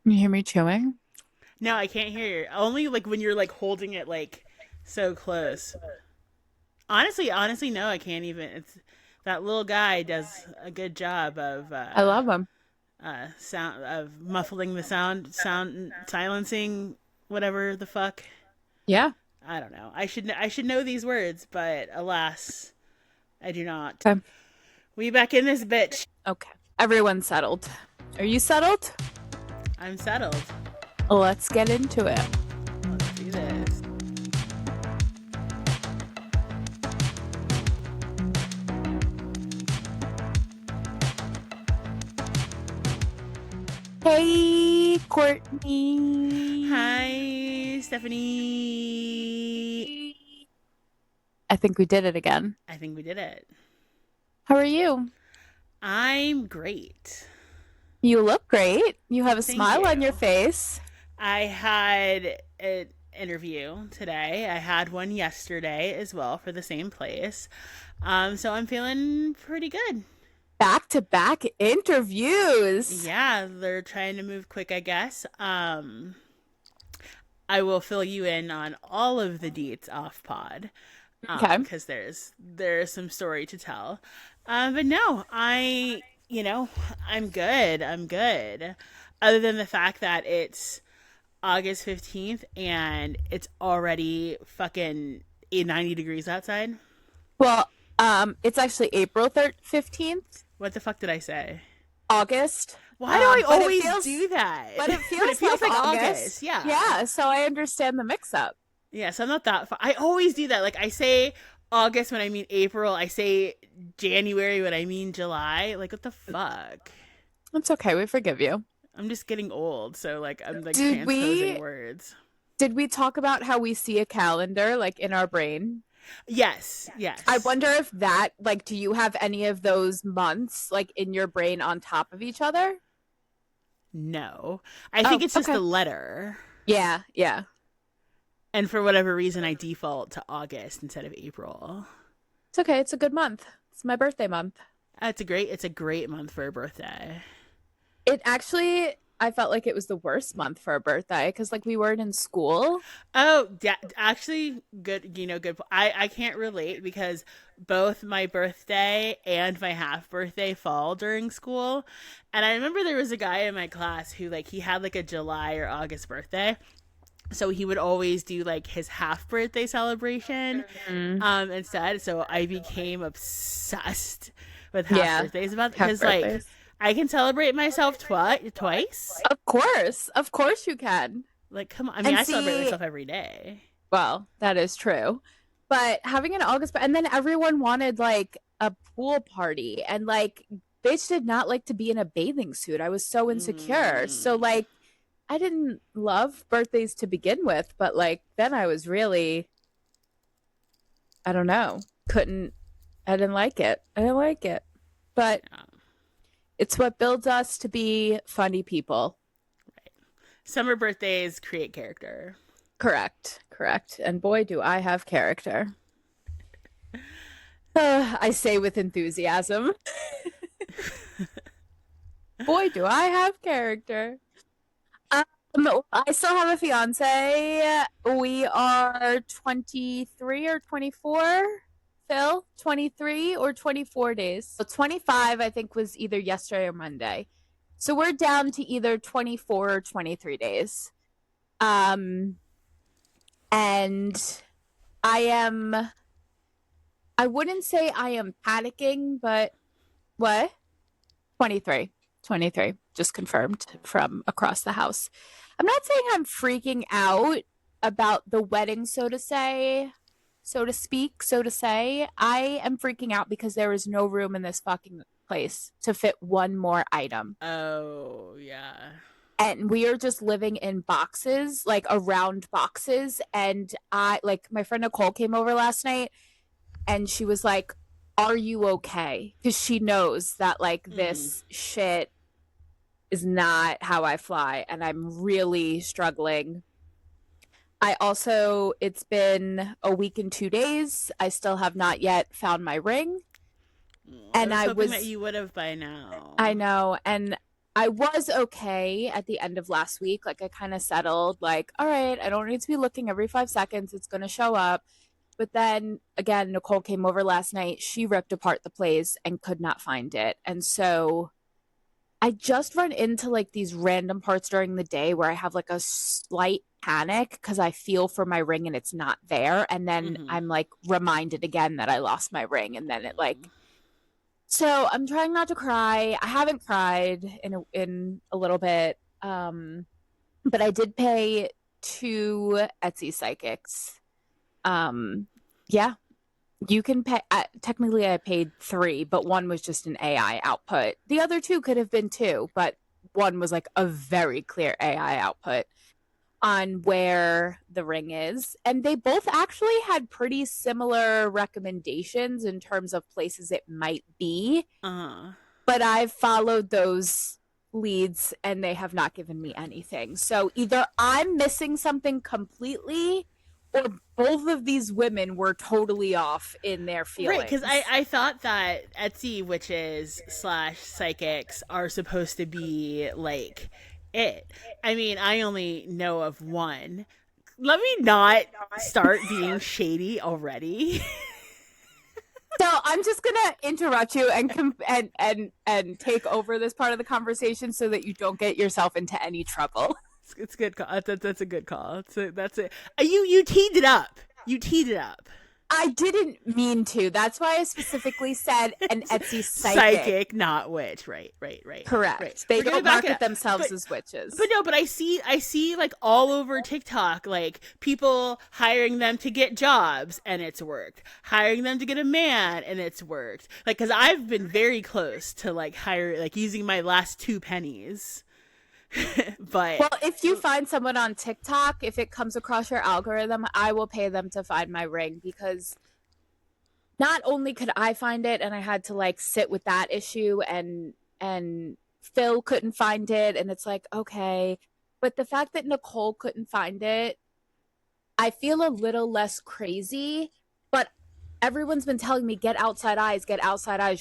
Can you hear me chewing? No, I can't hear you. Only like when you're like holding it like so close. Honestly, no, I can't even. It's that little guy does a good job of I love them. sound of muffling the sound silencing whatever the fuck. Yeah. I don't know. I should know these words, but alas, I do not. Okay. We back in this bitch. Okay. Everyone's settled. Are you settled? I'm settled. Let's get into it. Let's do this. Hey, Courtney. Hi, Stephanie. I think we did it again. I think we did it. How are you? I'm great. You look great. You have a Thank smile on your you. face. I had an interview today. I had one yesterday as well for the same place. So I'm feeling pretty good. Back to back interviews. Yeah, they're trying to move quick, I guess. I will fill you in on all of the deets off pod. Okay. Because there's some story to tell. But no, I'm good. I'm good. Other than the fact that it's August 15th and it's already fucking 90 degrees outside. Well, it's actually April 15th, What the fuck did I say? August. Why do I But it always feels, do that? but it But it feels feels like like August. August. Yeah. Yeah, so I understand the mix up. Yeah, so I'm not that far. I always do that. Like I say August when I mean April. I say January when I mean July. Like what the fuck? It's okay. We forgive you. I'm just getting old, so like I'm like Did transposing we words. did we talk about how we see a calendar like in our brain? Yes, I yes. wonder if that like do you have any of those months like in your brain on top of each other? No. I think Oh, it's just okay. the letter. Yeah, yeah. And for whatever reason I default to August instead of April. It's okay. It's a good month. It's my birthday month. It's a great month for a birthday. It actually I felt like it was the worst month for a birthday because like we weren't in school. Oh, actually, good. Good. I can't relate because both my birthday and my half birthday fall during school, and I remember there was a guy in my class who like he had like a July or August birthday, so he would always do like his half birthday celebration, Mm. instead. So I became obsessed with half Yeah, birthdays about have because like birthdays. I can celebrate myself twice. Of course you can. Like, come on. I mean, And I celebrate see, myself every day. well, that is true. But having an August, and then everyone wanted like a pool party, and like, bitch did not like to be in a bathing suit. I was so insecure. So, Mm. like, I didn't love birthdays to begin with, but like, then I was really, I don't know, couldn't, I didn't like it. I didn't like it. But Yeah. it's what builds us to be funny people. Summer birthdays create character. Correct. Correct. And boy, do I have character. I say with enthusiasm. Boy, do I have character. Um, I still have a fiance. We are 23 or 24. Phil, 23 or 24 days. So 25, I think, was either yesterday or Monday. So we're down to either 24 or 23 days. Um, and I am, I wouldn't say I am panicking, but what? 23. 23. Just confirmed from across the house. I'm not saying I'm freaking out about the wedding, so to say, so to speak, so to say. I am freaking out because there is no room in this fucking place to fit one more item. Oh, yeah. And we are just living in boxes, like around boxes. And I, like, my friend Nicole came over last night and she was like, "Are you okay?" Because she knows that, like, Mm. this shit is not how I fly. And I'm really struggling. I also, it's been a week and 2 days. I still have not yet found my ring. I And was I hoping that was, you would have by now. I know. And I was okay at the end of last week. Like, I kind of settled, like, all right, I don't need to be looking every 5 seconds. It's going to show up. But then again, Nicole came over last night. She ripped apart the plays and could not find it. And so I just run into like these random parts during the day where I have like a slight panic because I feel for my ring and it's not there. And then Mm-hmm. I'm like reminded again that I lost my ring. And then it like, so I'm trying not to cry. I haven't cried in a little bit. But I did pay 2 Etsy psychics. Yeah, you can pay. Technically, I paid 3, but one was just an AI output. The other 2 could have been 2, but one was like a very clear AI output on where the ring is. And they both actually had pretty similar recommendations in terms of places it might be. Uh-huh. But I've followed those leads and they have not given me anything. So either I'm missing something completely or both of these women were totally off in their Right, because I, feelings. I thought that Etsy witches slash psychics are supposed to be like it. I mean, I only know of one. Let me not start being shady already. So I'm just gonna interrupt you and and take over this part of the conversation so that you don't get yourself into any trouble. It's a good call. That's a good call. That's it. You teed it up. You teed it up. I didn't mean to. That's why I specifically said an Etsy psychic. Psychic, not witch. Right. Correct. They We're gonna don't back market up, themselves but as witches. but no, but I see like all over TikTok, like people hiring them to get jobs and it's worked, hiring them to get a man and it's worked. Like, because I've been very close to like using my last 2 pennies, but Well, if you find someone on TikTok, if it comes across your algorithm, I will pay them to find my ring because not only could I find it and I had to like sit with that issue and Phil couldn't find it and it's like, okay, but the fact that Nicole couldn't find it, I feel a little less crazy, but everyone's been telling me get outside eyes,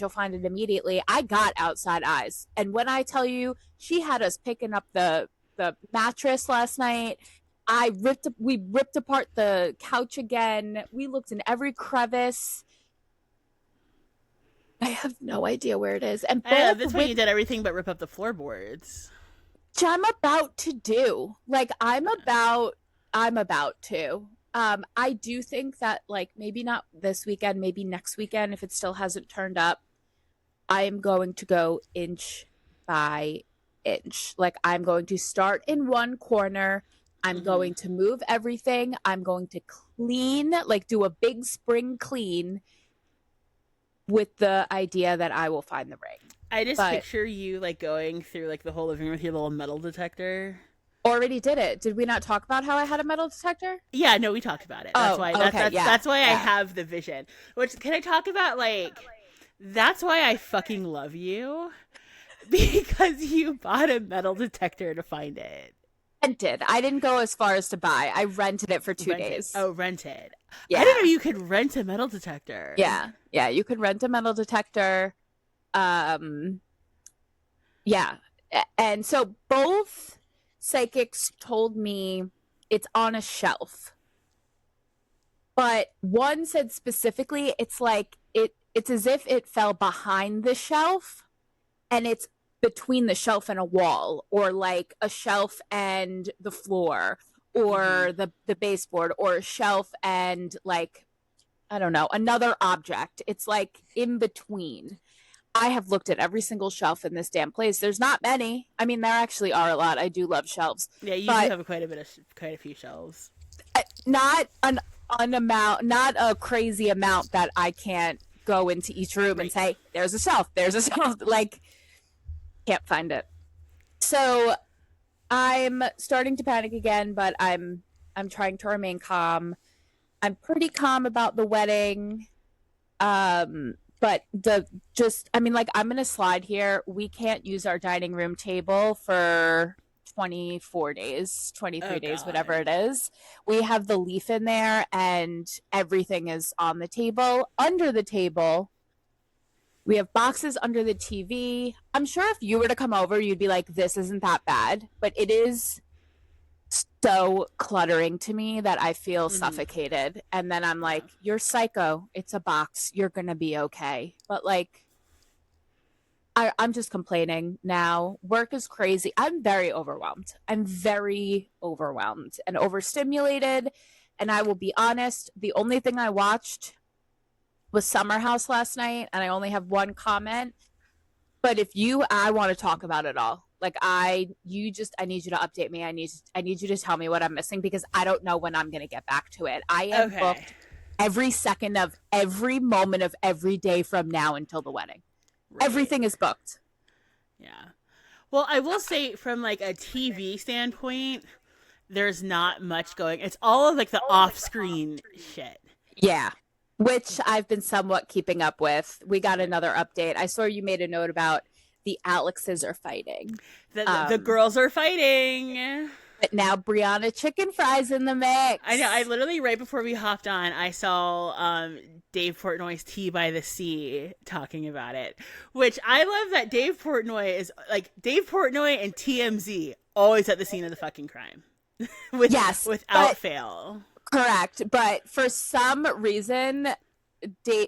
you'll find it immediately. I got outside eyes. And when I tell you she had us picking up the mattress last night, we ripped apart the couch again. We looked in every crevice. I have no idea where it is. And I don't know. At both this point, with you did everything but rip up the floorboards. which I'm about to do. Like I'm about to. I do think that like maybe not this weekend, maybe next weekend if it still hasn't turned up, I am going to go inch by inch. Like I'm going to start in one corner. I'm Mm-hmm. going to move everything. I'm going to clean, like do a big spring clean with the idea that I will find the ring. I just But picture you like going through like the whole living room with your little metal detector. already did it. Did we not talk about how I had a metal detector? Yeah, no, we talked about it. That's Oh, why okay, yeah, that's why I yeah. have the vision. Which, can I talk about like, that's why I fucking love you, because you bought a metal detector to find it. Rented. I didn't go as far as to buy. I rented it for two Rented. days. Oh, rented. I didn't know Yeah. you could rent a metal detector. Yeah. Yeah. You could rent a metal detector. Um, yeah. And so both psychics told me it's on a shelf. But one said specifically it's like it's as if it fell behind the shelf and it's between the shelf and a wall or like a shelf and the floor Mm-hmm. or the baseboard or a shelf and like I don't know, another object. It's like in between. I have looked at every single shelf in this damn place. There's not many. I mean, there actually are a lot. I do love shelves, Yeah, you do but have quite a few shelves. not an amount, not a crazy amount that I can't go into each room and Right. say, there's a shelf, there's a shelf. Like, can't find it. So I'm starting to panic again, but I'm trying to remain calm. I'm pretty calm about the wedding. But the just I mean, like I'm gonna slide here. We can't use our dining room table for 24 days, Oh 23 days, whatever God. it is. We have the leaf in there and everything is on the table. Under the table, We have boxes under the TV. I'm sure if you were to come over, you'd be like, this isn't that bad. But it is so cluttering to me that I feel Mm-hmm. suffocated. And then I'm Yeah. like, you're psycho. It's a box. You're going to be okay. But like, I'm just complaining now. Work is crazy. I'm very overwhelmed. I'm very overwhelmed and overstimulated. And I will be honest, the only thing I watched was Summer House last night, and I only have one comment. But I want to talk about it all. Like I need you to update me. I need you to tell me what I'm missing because I don't know when I'm going to get back to it. I am Okay. booked every second of every moment of every day from now until the wedding. Right. Everything is booked. Yeah. Well, I will say from like a TV standpoint, there's not much going. It's all of like the off-screen shit. Yeah. Which I've been somewhat keeping up with. We got another update. I saw you made a note about the Alexes are fighting. The girls are fighting. But now Brianna Chicken Fries in the I know. I mix. literally right before we hopped on, I saw Dave Portnoy's Tea by the Sea talking about it, which I love that Dave Portnoy is like Dave Portnoy and TMZ always at the scene of the fucking crime, Yes, without but fail. correct. But for some reason,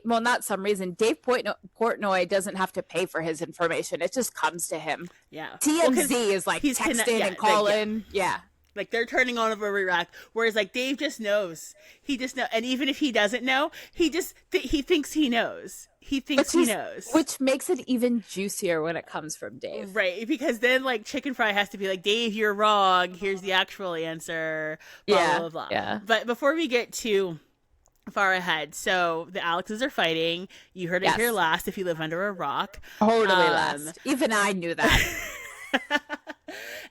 not some reason, Portnoy doesn't have to pay for his information. It just comes to him. Yeah. Well, because TMZ is like texting and calling. Yeah. Like they're turning on over Iraq, whereas like Dave just knows. He just know, and even if he doesn't know, he just he thinks he knows. He thinks he knows, which makes it even juicier when it comes from Dave. right? Because then like Chicken Fry has to be like, Dave, you're wrong. Here's the actual answer. Blah Yeah. blah blah. Yeah. But before we get too far ahead, so the Alexes are fighting. You heard it Yes. here last. If you live under a rock, Totally last. Even I knew that.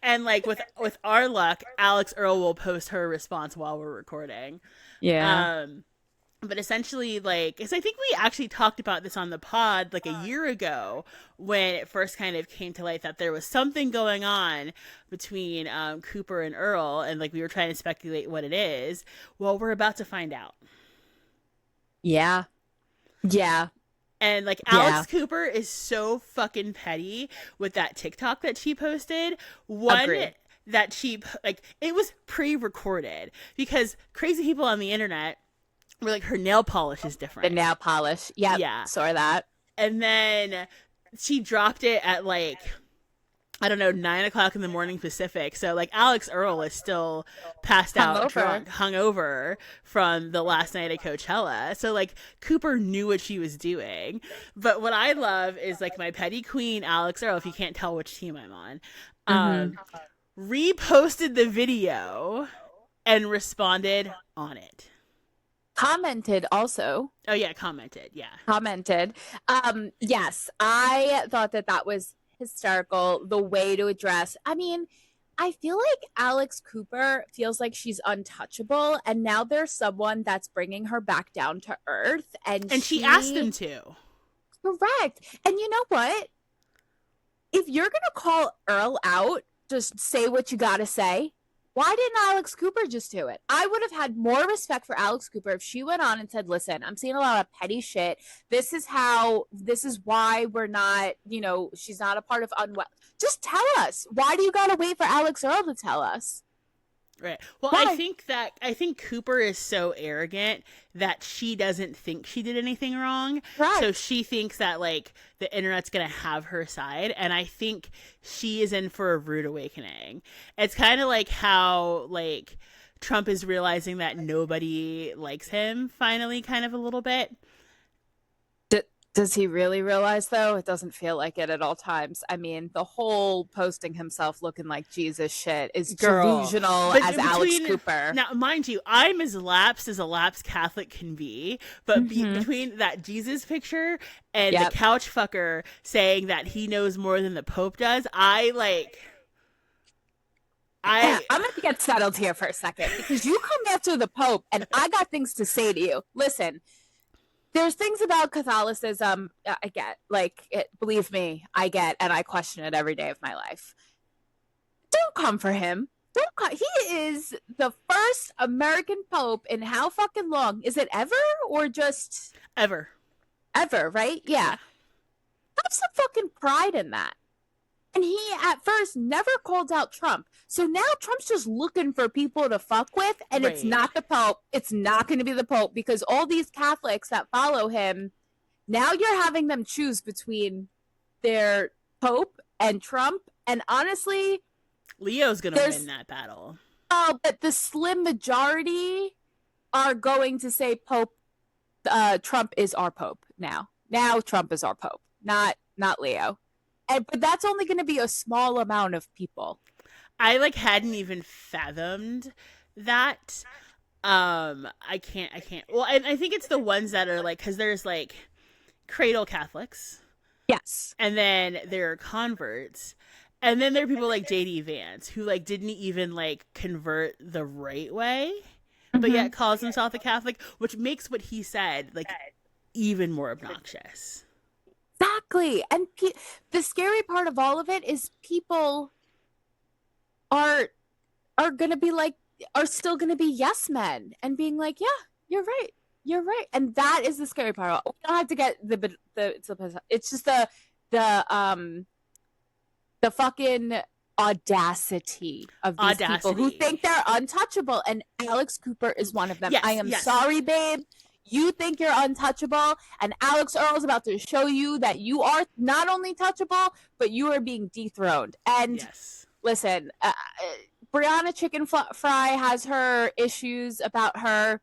And like with our luck, Alix Earle will post her response while we're recording. Yeah. But essentially, like, because I think we actually talked about this on the pod like a year ago when it first kind of came to light that there was something going on between Cooper and Earl, and like we were trying to speculate what it is. Well, we're about to find out. Yeah. Yeah. And like Alix Cooper is so fucking petty with that TikTok that she posted. One Agreed. that she like it was pre-recorded because crazy people on the internet were like her nail polish is different. The nail polish. Yep. Yeah. Saw that. And then she dropped it at like I don't know 9:00 in the morning Pacific. So like Alix Earle is still passed out, drunk, hungover from the last night at Coachella. So like Cooper knew what she was doing. But what I love is like my petty queen Alix Earle. If you can't tell which team I'm on, reposted the video and responded on it. Commented also. Oh yeah, commented. Yeah. Commented. Yes, I thought that was hysterical. The way to address. I mean, I feel like Alix Cooper feels like she's untouchable, and now there's someone that's bringing her back down to earth, and she asked them to. Correct. And you know what? If you're gonna call Earl out, just say what you gotta say. Why didn't Alix Cooper just do it? I would have had more respect for Alix Cooper if she went on and said, listen, I'm seeing a lot of petty shit. This is why we're not, she's not a part of Unwell. Just tell us. Why do you got to wait for Alix Earle to tell us? Right. Well, Why? I think Cooper is so arrogant that she doesn't think she did anything wrong. Right. So she thinks that like the internet's going to have her side, and I think she is in for a rude awakening. It's kind of like how like Trump is realizing that nobody likes him finally kind of a little bit. Does he really realize, though? It doesn't feel like it at all times. I mean, the whole posting himself looking like Jesus shit is delusional as Alix Cooper. Now, mind you, I'm as lapsed a lapsed Catholic can be, but between that Jesus picture and the couch fucker saying that he knows more than the Pope does, I'm going to get settled here for a second because you come after the Pope and I got things to say to you. Listen. There's things about Catholicism I get, believe me, I get, and I question it every day of my life. Don't come for him. He is the first American Pope in how fucking long? Is it ever or just ever? Ever, right? Yeah. Have some fucking pride in that. And he at first never called out Trump. So now Trump's just looking for people to fuck with, and it's Right. not the Pope. It's not going to be the Pope, because all these Catholics that follow him, now you're having them choose between their Pope and Trump. And honestly, Leo's gonna win that battle. Oh, but the slim majority are going to say Pope. Trump is our Pope now. Now Trump is our Pope, not Leo. But that's only going to be a small amount of people. I like hadn't even fathomed that. I can't. Well, I think it's the ones that are like, because there's like cradle Catholics. Yes. And then there are converts. And then there are people like J.D. Vance, who like didn't even like convert the right way, but yet calls himself a Catholic, which makes what he said like even more obnoxious. Exactly. And the scary part of all of it is people are going to be like, are still going to be yes men and being like, yeah, you're right. You're right. And that is the scary part. We don't have to get it's just the fucking audacity of these people who think they're untouchable. And Alex Cooper is one of them. Yes, I am sorry, babe. You think you're untouchable, and Alex Earl is about to show you that you are not only touchable, but you are being dethroned. And listen, Brianna Chicken Fry has her issues about her.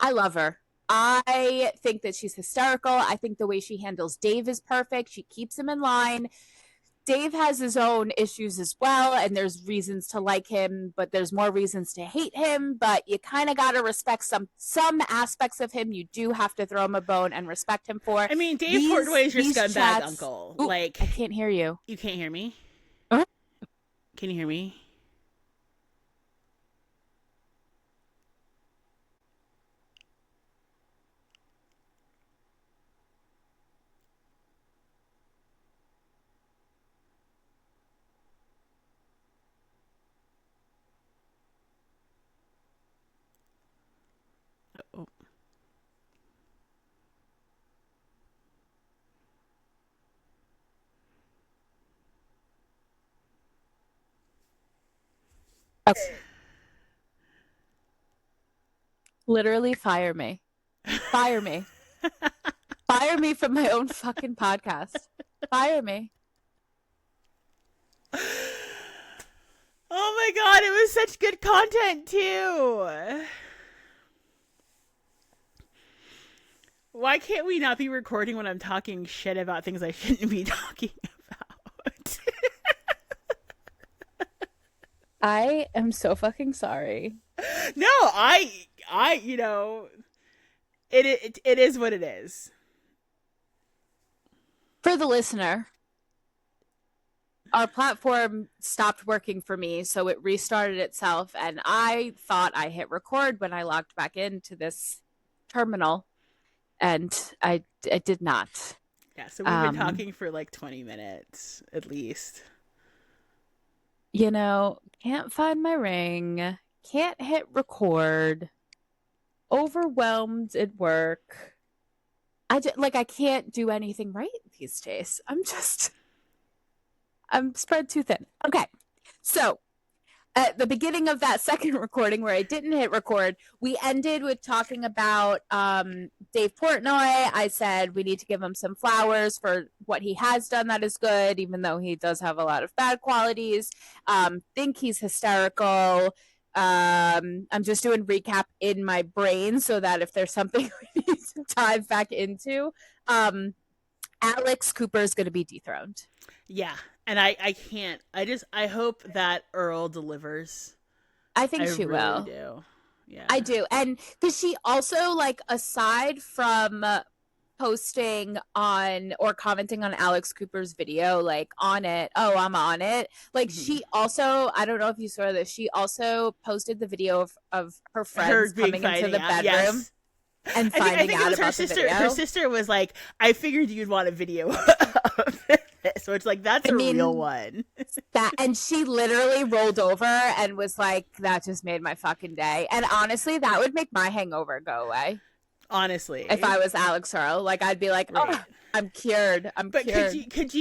I love her. I think that she's hysterical. I think the way she handles Dave is perfect. She keeps him in line. Dave has his own issues as well, and there's reasons to like him, but there's more reasons to hate him. But you kind of got to respect some aspects of him. You do have to throw him a bone and respect him for. I mean, Dave Portnoy is your scumbag uncle. Ooh, like, I can't hear you. You can't hear me? Huh? Can you hear me? Oh. Okay. Literally fire me. Fire me. Fire me from my own fucking podcast. Fire me. Oh my god, it was such good content too. Why can't we not be recording when I'm talking shit about things I shouldn't be talking about? I am so fucking sorry. No, I you know, it is what it is. For the listener, our platform stopped working for me, so it restarted itself, and I thought I hit record when I logged back into this terminal, and I did not. Yeah, so we've been talking for like 20 minutes at least. You know, can't find my ring, can't hit record, overwhelmed at work. I can't do anything right these days. I'm spread too thin. Okay, so at the beginning of that second recording where I didn't hit record, we ended with talking about Dave Portnoy. I said we need to give him some flowers for what he has done that is good, even though he does have a lot of bad qualities. Think he's hysterical. I'm just doing recap in my brain so that if there's something we need to dive back into, Alex Cooper is going to be dethroned. Yeah. And I can't. I hope that Earl delivers. I think she really will. Do. Yeah. I do. And because she also, like, aside from posting on or commenting on Alex Cooper's video, like, on it, oh, I'm on it. Like, she also, I don't know if you saw this, she also posted the video of her friends coming into the bedroom. Yes. And finding out about the video. Her sister was like, I figured you'd want a video of this. So it's like, that's a real one. And she literally rolled over and was like, that just made my fucking day. And honestly, that would make my hangover go away. If Honestly. I was Alix Earle, like I'd be like, Right. oh, I'm cured. I'm But cured. because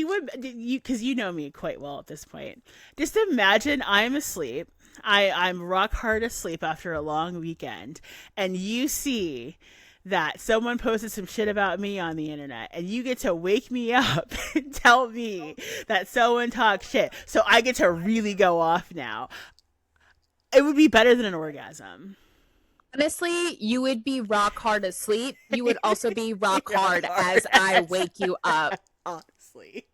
you know me quite well at this point. Just imagine I'm asleep. I'm rock hard asleep after a long weekend, and you see that someone posted some shit about me on the internet, and you get to wake me up and tell me that someone talked shit. So I get to really go off now. It would be better than an orgasm. Honestly, you would be rock hard asleep. You would also be rock Rock hard hard as I wake you up. honestly.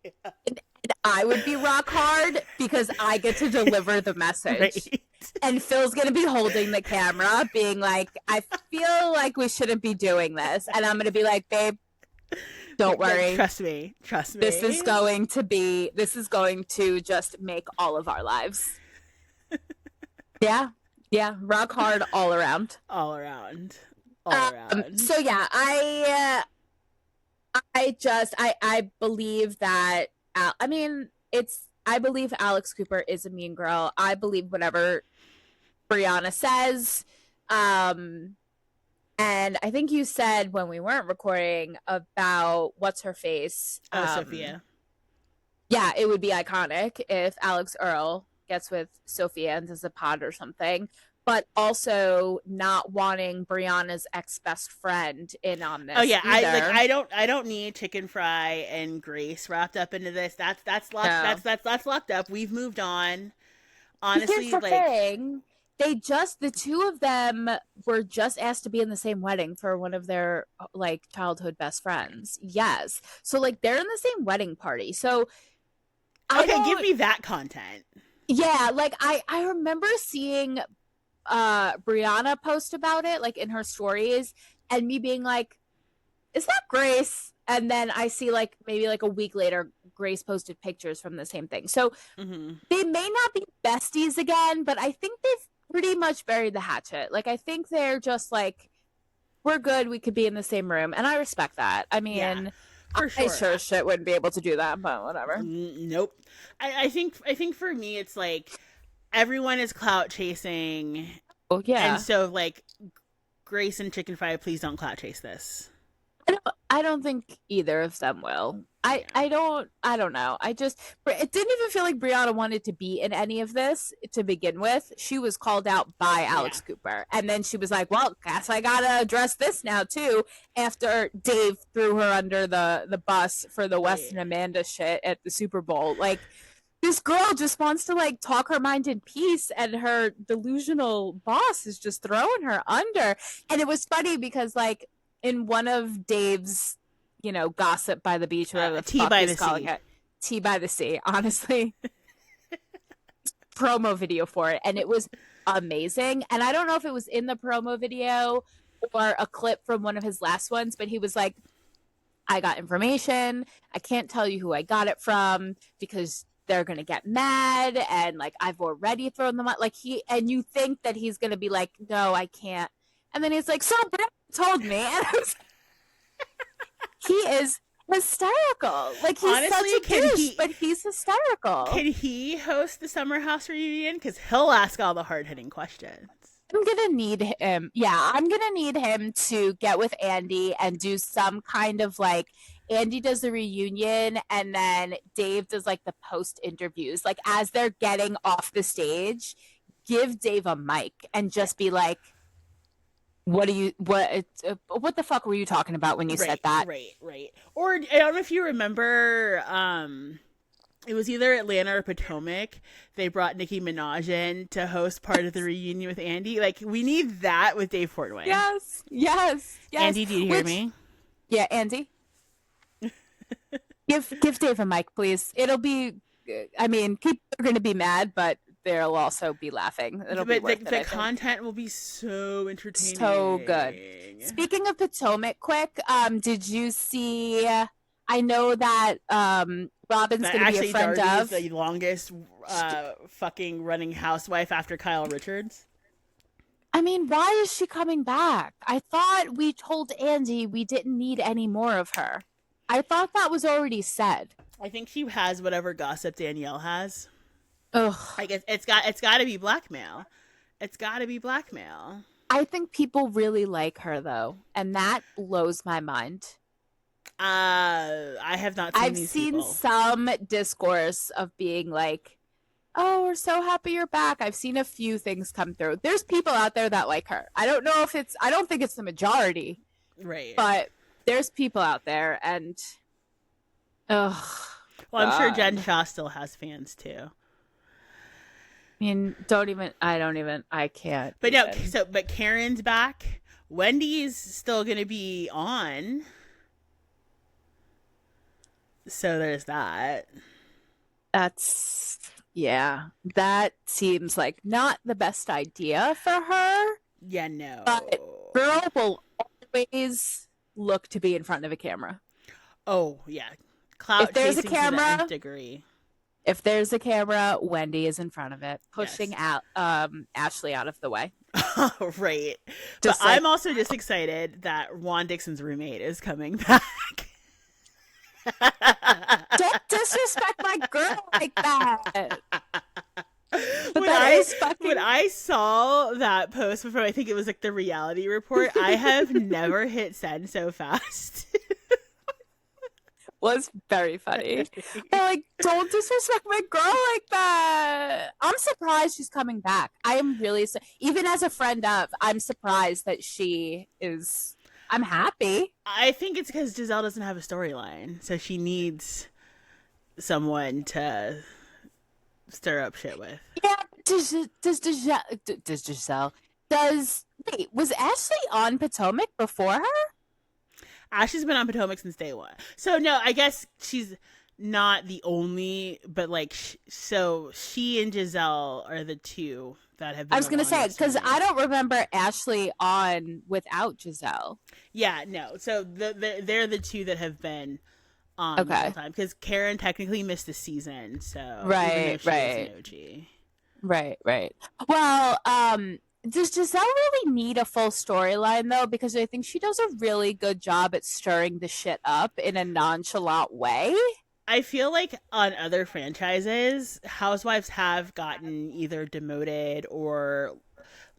And I would be rock hard because I get to deliver the message. Right. And Phil's going to be holding the camera, being like, I feel like we shouldn't be doing this. And I'm going to be like, babe, don't worry. Trust me. Trust me. This is going to just make all of our lives. Yeah. Yeah. Rock hard all around. All around. All around. So yeah, I believe that, I believe Alex Cooper is a mean girl. I believe whatever Brianna says. And I think you said when we weren't recording about what's her face. Sophia. Yeah, it would be iconic if Alix Earle gets with Sophia and does a pod or something. But also not wanting Brianna's ex-best friend in on this. Oh yeah, either. I don't need Chicken Fry and Grace wrapped up into this. That's locked. No. That's locked up. We've moved on. Honestly, here's the thing. The two of them were just asked to be in the same wedding for one of their like childhood best friends. Yes. So like they're in the same wedding party. So okay, give me that content. Yeah, like I remember seeing Brianna post about it like in her stories and me being like, is that Grace? And then I see like maybe like a week later Grace posted pictures from the same thing. So they may not be besties again, but I think they've pretty much buried the hatchet. Like I think they're just like, we're good, we could be in the same room, and I respect that. I mean, yeah, for sure. I sure shit wouldn't be able to do that, but whatever. Nope. I think for me it's like everyone is clout chasing. Oh yeah. And so like Grace and Chicken Fry, please don't clout chase this. I don't think either of them will. I don't know. It didn't even feel like Brianna wanted to be in any of this to begin with. She was called out by Alex Cooper. And then she was like, well, guess I gotta address this now too, after Dave threw her under the bus for the Wes and Amanda shit at the Super Bowl. Like, this girl just wants to like talk her mind in peace, and her delusional boss is just throwing her under. And it was funny because like in one of Dave's, gossip by the beach, whatever the tea fuck by he's the calling sea. it, tea by the sea, honestly, promo video for it, and it was amazing. And I don't know if it was in the promo video or a clip from one of his last ones, but he was like, I got information. I can't tell you who I got it from because they're going to get mad. And like, I've already thrown them out. Like and you think that he's going to be like, no, I can't. And then he's like, so Brett told me. And I was he is hysterical. Like, he's honestly such a douche, but he's hysterical. Can he host the Summer House reunion? Because he'll ask all the hard-hitting questions. I'm gonna need him. Yeah, I'm gonna need him to get with Andy and do some kind of like, Andy does the reunion and then Dave does like the post interviews. Like as they're getting off the stage, give Dave a mic and just be like, what the fuck were you talking about when you said that? Right. Or I don't know if you remember, it was either Atlanta or Potomac. They brought Nicki Minaj in to host part of the reunion with Andy. Like, we need that with Dave Portnoy. Yes. Andy, do you hear me? Yeah, Andy. give Dave a mic, please. It'll be, I mean, people are going to be mad, but they'll also be laughing. It'll be worth it. The content will be so entertaining. So good. Speaking of Potomac, quick, did you see? I know that Robin's going to be a friend Darby's of the longest fucking running housewife after Kyle Richards. I mean, why is she coming back? I thought we told Andy we didn't need any more of her. I thought that was already said. I think she has whatever gossip Danielle has. Ugh. I guess it's got to be blackmail. It's got to be blackmail. I think people really like her though, and that blows my mind. I have not seen I've these seen people. some discourse of being like, "Oh, we're so happy you're back." I've seen a few things come through. There's people out there that like her. I don't know if it's I don't think it's the majority, Right. but there's people out there and oh Well, I'm sure Jen God. Shaw still has fans too. I mean, I can't But no, even. but Karen's back. Wendy's still gonna be on. So there's that. That's yeah. That seems like not the best idea for her, Yeah, but no. girl will always look to be in front of a camera. Oh yeah, If clout there's a chasing to the nth camera, degree. if there's a camera, Wendy is in front of it, Yes. pushing out Ashley out of the way. Right. But Just like I'm also just excited that Juan Dixon's roommate is coming back. don't disrespect my girl like that. But when that I is when fucking I saw that post before, I think it was like the reality report. I have never hit send so fast. was very funny. But like, don't disrespect my girl like that. I'm surprised she's coming back. I am really even as a friend of, I'm surprised that she is. I'm happy. I think it's because Giselle doesn't have a storyline, so she needs someone to stir up shit with. Yeah. Does Giselle does wait was Ashley on Potomac before her? Ashley's been on Potomac since day one. So no, I guess she's not the only, but like, so she and Giselle are the two that have I been was the gonna say longest because running. I don't remember Ashley on without Giselle. Yeah, no. So they're the two that have been on the whole Okay. time because Karen technically missed a season, so even though Right. she is an Right. OG. Right, right. Well, does Giselle really need a full storyline though? Because I think she does a really good job at stirring the shit up in a nonchalant way. I feel like on other franchises, housewives have gotten either demoted or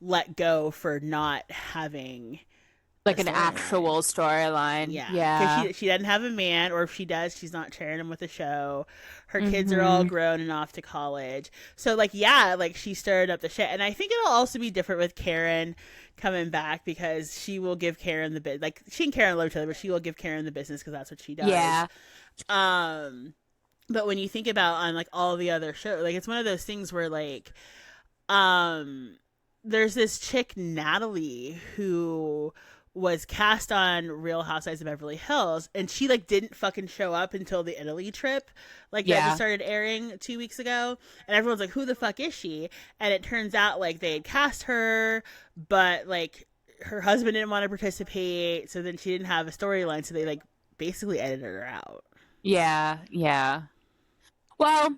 let go for not having a Like an storyline. actual storyline. Yeah, because Yeah. she doesn't have a man, or if she does, she's not sharing him with the show. Her kids are all Mm-hmm. grown and off to college, so like yeah, like she stirred up the shit. And I think it'll also be different with Karen coming back because she will give Karen the bit. Like she and Karen love each other, but she will give Karen the business because that's what she does. Yeah. Um, but when you think about on like all the other shows, like it's one of those things where like um there's this chick Natalie who was cast on Real Housewives of Beverly Hills, and she like didn't fucking show up until the Italy trip, like that just Yeah. started airing 2 weeks ago, and everyone's like, "Who the fuck is she?" And it turns out like they had cast her, but like her husband didn't want to participate, so then she didn't have a storyline, so they like basically edited her out. Yeah. Yeah. Well,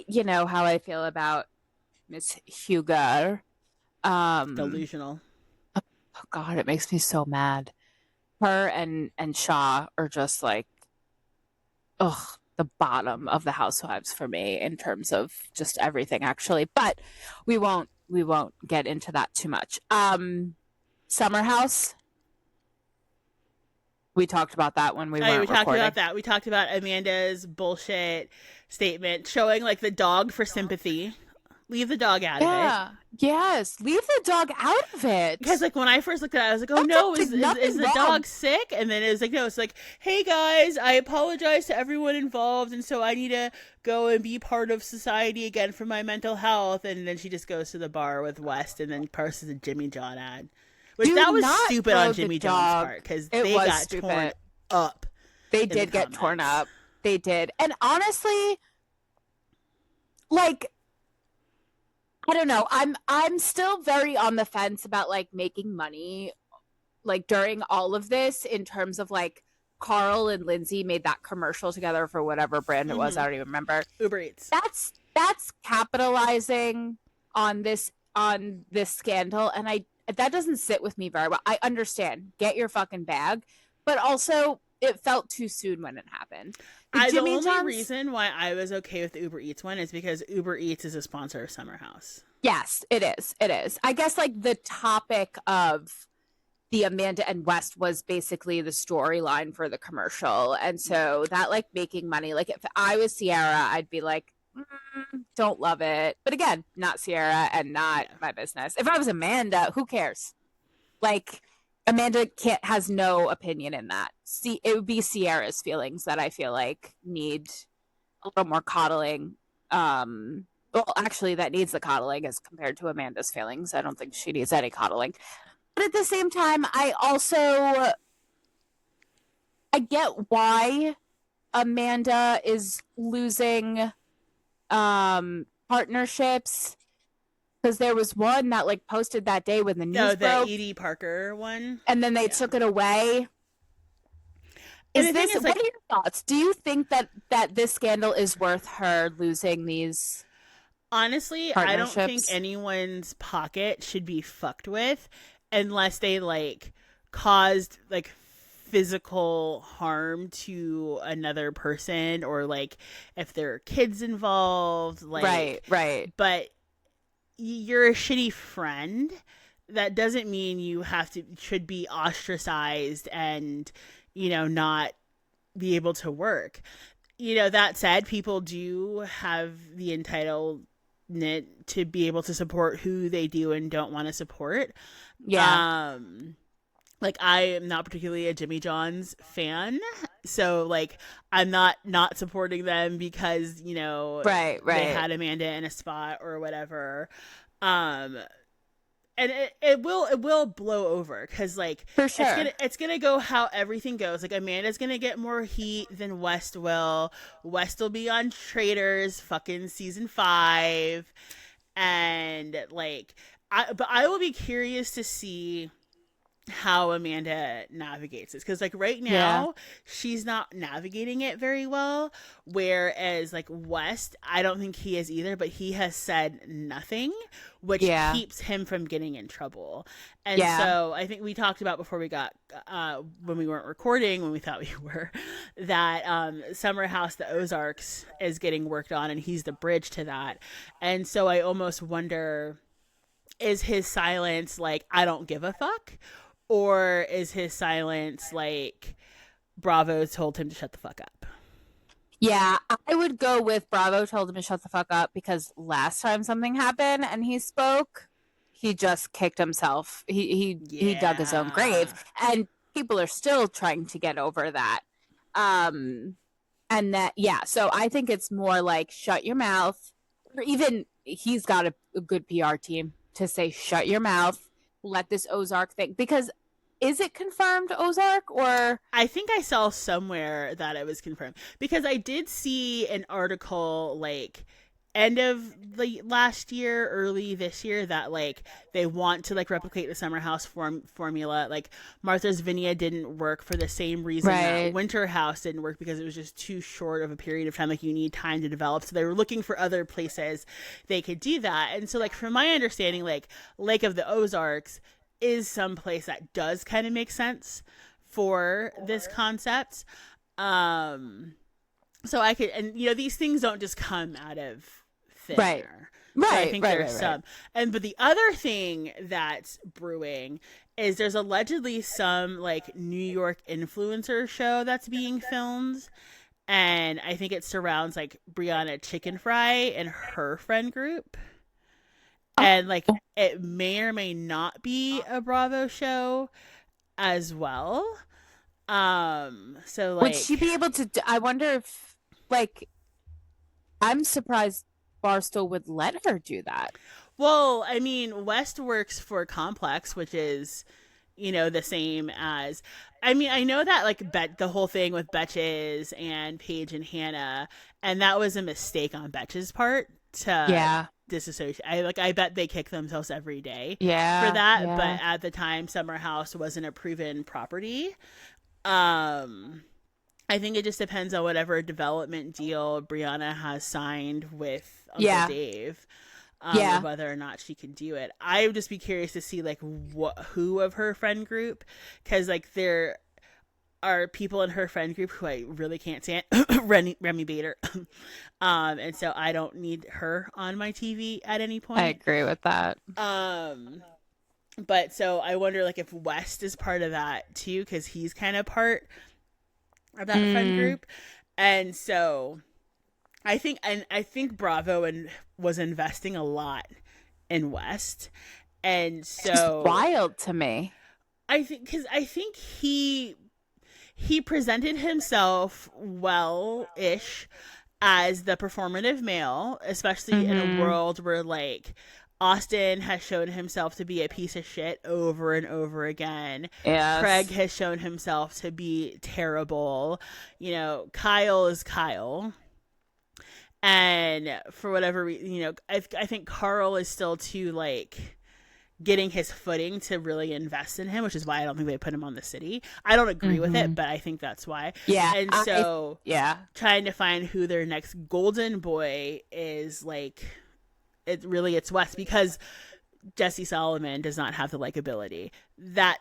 you know how I feel about Miss Hugo. Um, Delusional. oh God, it makes me so mad. Her and Shaw are just like ugh, the bottom of the housewives for me in terms of just everything actually. But we won't get into that too much. Summer House, we talked about that when we Oh, yeah, we weren't talked about recording. that. We talked about Amanda's bullshit statement showing like the dog for sympathy. Leave the dog out of it. Yeah. Yes. Leave the dog out of it. Because like when I first looked at it, I was like, "Oh That no, dog did nothing is the wrong. dog sick?" And then it was like, "No, it's like, hey guys, I apologize to everyone involved, and so I need to go and be part of society again for my mental health." And then she just goes to the bar with West, and then posts a Jimmy John ad, which Do that was not stupid throw on the Jimmy John's dog. part because It they was got torn stupid. up They in the did get torn comments. up. They did. And honestly, like I don't know. I'm still very on the fence about like making money like during all of this in terms of like Carl and Lindsay made that commercial together for whatever brand it was. Mm-hmm. I don't even remember. Uber Eats. That's capitalizing on this scandal and I that doesn't sit with me very well. I understand. Get your fucking bag. But also it felt too soon when it happened. The The Jimmy only John's, reason why I was okay with the Uber Eats one is because Uber Eats is a sponsor of Summer House. yes, it is. It is. I guess like the topic of the Amanda and West was basically the storyline for the commercial. And so that like making money, like if I was Sierra, I'd be like, don't love it. But again, not Sierra and not Yeah. my business. If I was Amanda, who cares? Like Amanda can't has no opinion in that. See, it would be Sierra's feelings that I feel like need a little more coddling. Well, actually, that needs the coddling as compared to Amanda's feelings. I don't think she needs any coddling. But at the same time, I get why Amanda is losing partnerships, because there was one that like posted that day when the No, news the broke, Edie Parker one. and then they Yeah. took it away. And Is the thing this is, what like, are your thoughts? Do you think that this scandal is worth her losing these honestly, I don't think partnerships? anyone's pocket should be fucked with unless they like caused like physical harm to another person, or like if there are kids involved, Right, like, right. but you're a shitty friend. That doesn't mean you should be ostracized and, not be able to work. That said, people do have the entitlement to be able to support who they do and don't want to support. Yeah. Um, like, I am not particularly a Jimmy John's fan, so like I'm not supporting them because Right, they right. had Amanda in a spot or whatever. Um, and it will blow over, because like For it's sure. gonna go how everything goes. Like, Amanda's gonna get more heat than West will. West will be on Traitors fucking season 5, and like but I will be curious to see how Amanda navigates this, because like right Yeah. now she's not navigating it very well, whereas like West, I don't think he is either, but he has said nothing, which Yeah. keeps him from getting in trouble. And Yeah. so I think we talked about before we got when we weren't recording, when we thought we were, that Summer House, the Ozarks, is getting worked on, and he's the bridge to that. And so I almost wonder, is his silence like, I don't give a fuck? Or is his silence like, Bravo told him to shut the fuck up? Yeah, I would go with Bravo told him to shut the fuck up, because last time something happened and he spoke, he just kicked himself. He dug his own grave, Yeah. and people are still trying to get over that. Um and that, yeah, so I think it's more like shut your mouth, or even he's got a good PR team to say shut your mouth, let this Ozark thing, because is it confirmed Ozark or I think I saw somewhere that it was confirmed, because I did see an article like end of the last year, early this year, that like they want to like replicate the Summer House formula. Like, Martha's Vineyard didn't work for the same reason that right? Winter House didn't work, because it was just too short of a period of time. Like, you need time to develop, so they were looking for other places they could do that. And so like, from my understanding, like Lake of the Ozarks is some place that does kind of make sense for this concept. Um, so I could, and these things don't just come out of thin Right. air. So I Right, think right, there's right, right. some. And but the other thing that's brewing is there's allegedly some like New York influencer show that's being filmed, and I think it surrounds like Brianna Chicken Fry and her friend group. And like, it may or may not be a Bravo show as well. So Would she like, be able to I wonder if, like, I'm surprised Barstool would let her do that. well, I mean, West works for Complex, which is, the same as, I mean, I know that like the whole thing with Betches and Paige and Hannah, and that was a mistake on Betches' part to Yeah. disassociate. I bet they kick themselves every day for Yeah. that. But Yeah. at the time, Summer House wasn't a proven property. Um, I think it just depends on whatever development deal Brianna has signed with Uncle Yeah. Dave, of Yeah. whether or not she can do it. I would just be curious to see like who of her friend group, because like are people in her friend group who I really can't stand. Remy Bader. And so I don't need her on my TV at any I point. agree with that. Um, but so I wonder like if West is part of that too, because he's kind of part of that friend group. And so I think Bravo was investing a lot in West. And so It's wild to me. I think he presented himself well-ish as the performative male, especially in a world where like Austin has shown himself to be a piece of shit over and over again. Yes. Craig has shown himself to be terrible. You know, Kyle is Kyle. And for whatever reason, you know, I think Carl is still too like getting his footing to really invest in him, which is why I don't think they put him on the city. I don't agree with it, but I think that's why. Yeah. And so yeah. trying to find who their next golden boy is, like, it's West, because Jesse Solomon does not have the likability. That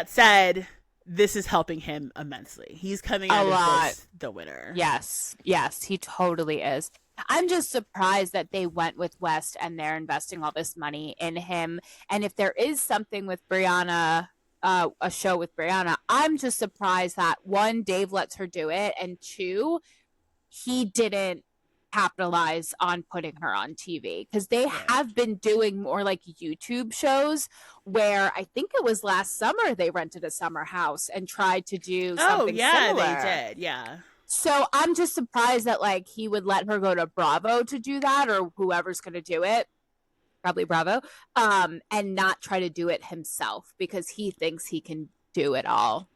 said, this is helping him immensely. He's coming out of this the winner. Yes, he totally is. I'm just surprised that they went with West and they're investing all this money in him. And if there is something with Brianna, a show with Brianna, I'm just surprised that one, Dave lets her do it, and two, he didn't capitalize on putting her on TV, because they have been doing more like YouTube shows where I think it was last summer they rented a summer house and tried to do something similar. They did. Yeah. So I'm just surprised that like he would let her go to Bravo to do that, or whoever's going to do it, probably Bravo, and not try to do it himself, because he thinks he can do it all.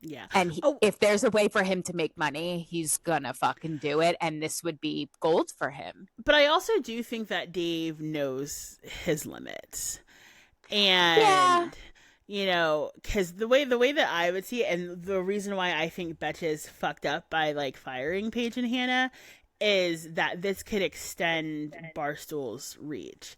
Yeah. And if there's a way for him to make money, he's gonna fucking do it, and this would be gold for him. But I also do think that Dave knows his limits. And you know, because the way that I would see it, and the reason why I think Betches fucked up by like firing Paige and Hannah, is that this could extend Barstool's reach.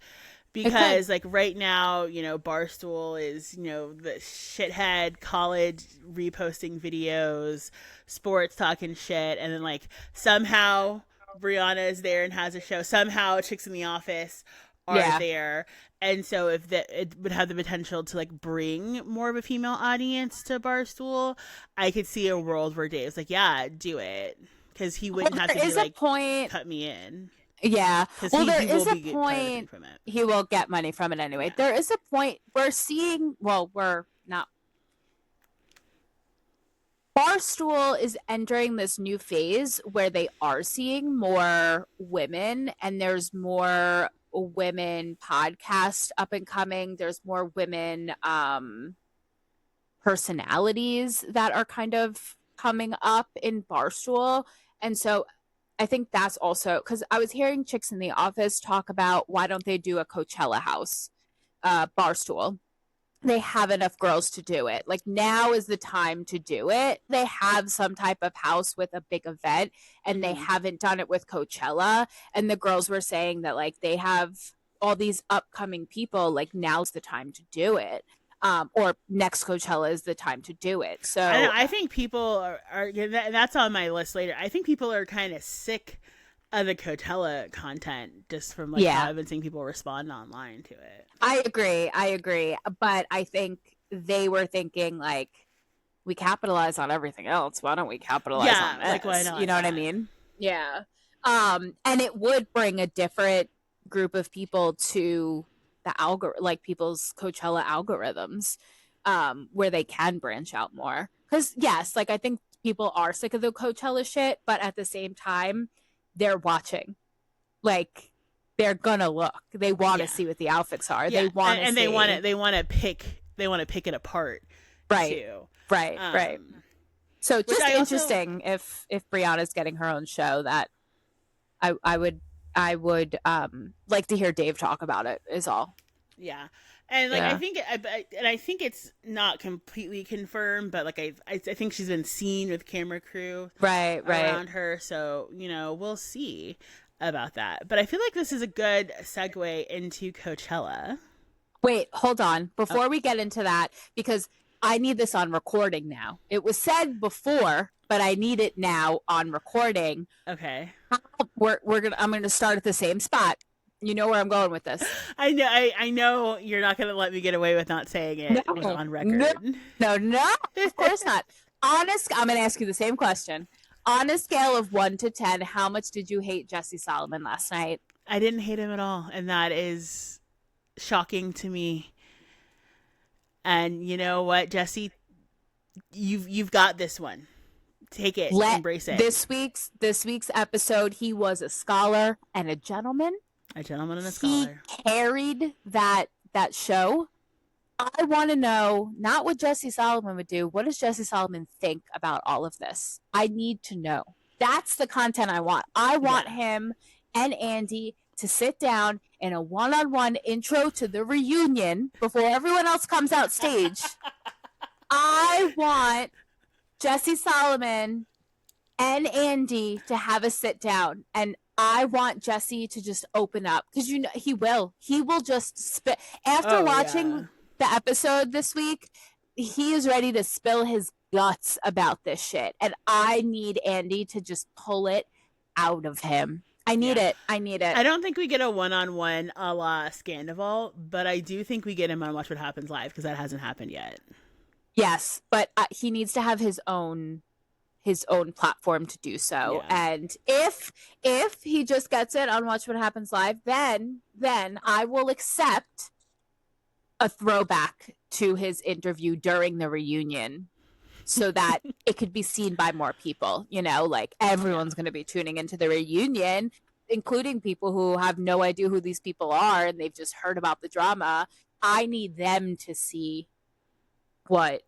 Because like right now, you know, Barstool is, you know, the shithead college reposting videos, sports talking shit, and then like somehow Brianna is there and has a show. Somehow Chicks in the Office are there. And so if it would have the potential to like bring more of a female audience to Barstool, I could see a world where Dave's like, yeah, do it. Because he wouldn't have to be like, cut me in. Yeah. Well, there is a point. From it. He will get money from it anyway. Yeah. There is a point we're seeing. Well, we're not. Barstool is entering this new phase where they are seeing more women, and there's more women podcasts up and coming. There's more women personalities that are kind of coming up in Barstool. And so I think that's also because I was hearing Chicks in the Office talk about why don't they do a Coachella house, Barstool. They have enough girls to do it. Like, now is the time to do it. They have some type of house with a big event, and they haven't done it with Coachella. And the girls were saying that like they have all these upcoming people. Like, now's the time to do it. Or next Coachella is the time to do it. So I think people are that's on my list later. I think people are kind of sick of the Coachella content just from like how I've been seeing people respond online to it. I agree. But I think they were thinking like, we capitalize on everything else. Why don't we capitalize on this? Like, why not? You know what I mean? Yeah. And it would bring a different group of people to the like people's Coachella algorithms, where they can branch out more. Because yes, like I think people are sick of the Coachella shit, but at the same time, they're watching. Like, they're gonna look. They want to see what the outfits are. They want to, and they want to pick it apart. Right. Too. Right. So just interesting if Brianna's getting her own show. That I would like to hear Dave talk about it. Is all. Yeah. And like I think it's not completely confirmed, but like I think she's been seen with camera crew around her, so you know, we'll see about that. But I feel like this is a good segue into Coachella. Wait, hold on. Before we get into that, because I need this on recording now. It was said before, but I need it now on recording. Okay. I'm gonna start at the same spot. You know where I'm going with this. I know you're not gonna let me get away with not saying it was on record. No, of course not. I'm gonna ask you the same question. On a scale of 1 to 10, how much did you hate Jesse Solomon last night? I didn't hate him at all, and that is shocking to me. And you know what, Jesse, you've got this one. Take it, embrace it. This week's episode, he was a scholar and a gentleman. A gentleman and a scholar. He carried that show. I want to know not what Jesse Solomon would do. What does Jesse Solomon think about all of this? I need to know. That's the content I want. I want him and Andy to sit down in a one-on-one intro to the reunion before everyone else comes out stage. I want Jesse Solomon and Andy to have a sit down, and I want Jesse to just open up, because you know he will just spit after watching the episode this week. He is ready to spill his guts about this shit, and I need Andy to just pull it out of him. I need it. I don't think we get a one-on-one a la Scandival, but I do think we get him on Watch What Happens Live, because that hasn't happened yet. Yes, but he needs to have his own platform to do so. Yeah. And if he just gets it on Watch What Happens Live, then I will accept a throwback to his interview during the reunion, so that it could be seen by more people. You know, like everyone's going to be tuning into the reunion, including people who have no idea who these people are and they've just heard about the drama. I need them to see what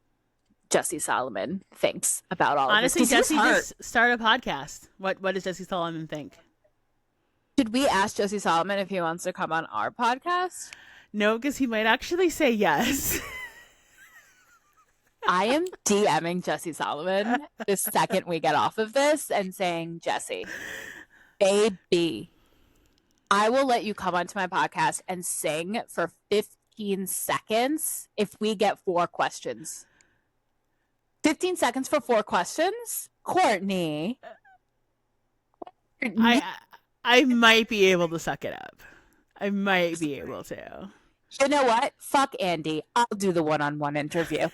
Jesse Solomon thinks about all Honestly, of this. Jesse just started a podcast. What does Jesse Solomon think? Should we ask Jesse Solomon if he wants to come on our podcast? No, because he might actually say yes. I am DMing Jesse Solomon the second we get off of this and saying, Jesse, baby, I will let you come onto my podcast and sing for 15 seconds if we get 4 questions. 15 seconds for 4 questions? Courtney. I might be able to suck it up. I might be able to. You know what? Fuck Andy. I'll do the one-on-one interview.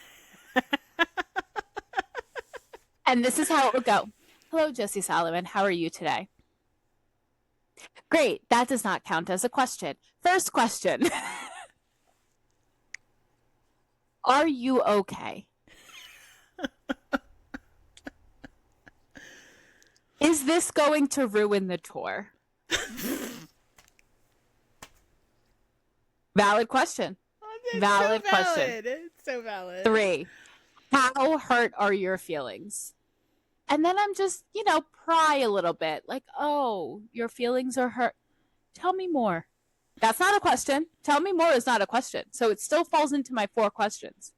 And this is how it would go. Hello, Jesse Solomon. How are you today? Great. That does not count as a question. First question. Are you okay? Is this going to ruin the tour? Valid question. Valid question. It's so valid. 3. How hurt are your feelings? And then I'm just, pry a little bit. Like, oh, your feelings are hurt. Tell me more. That's not a question. Tell me more is not a question. So it still falls into my 4 questions.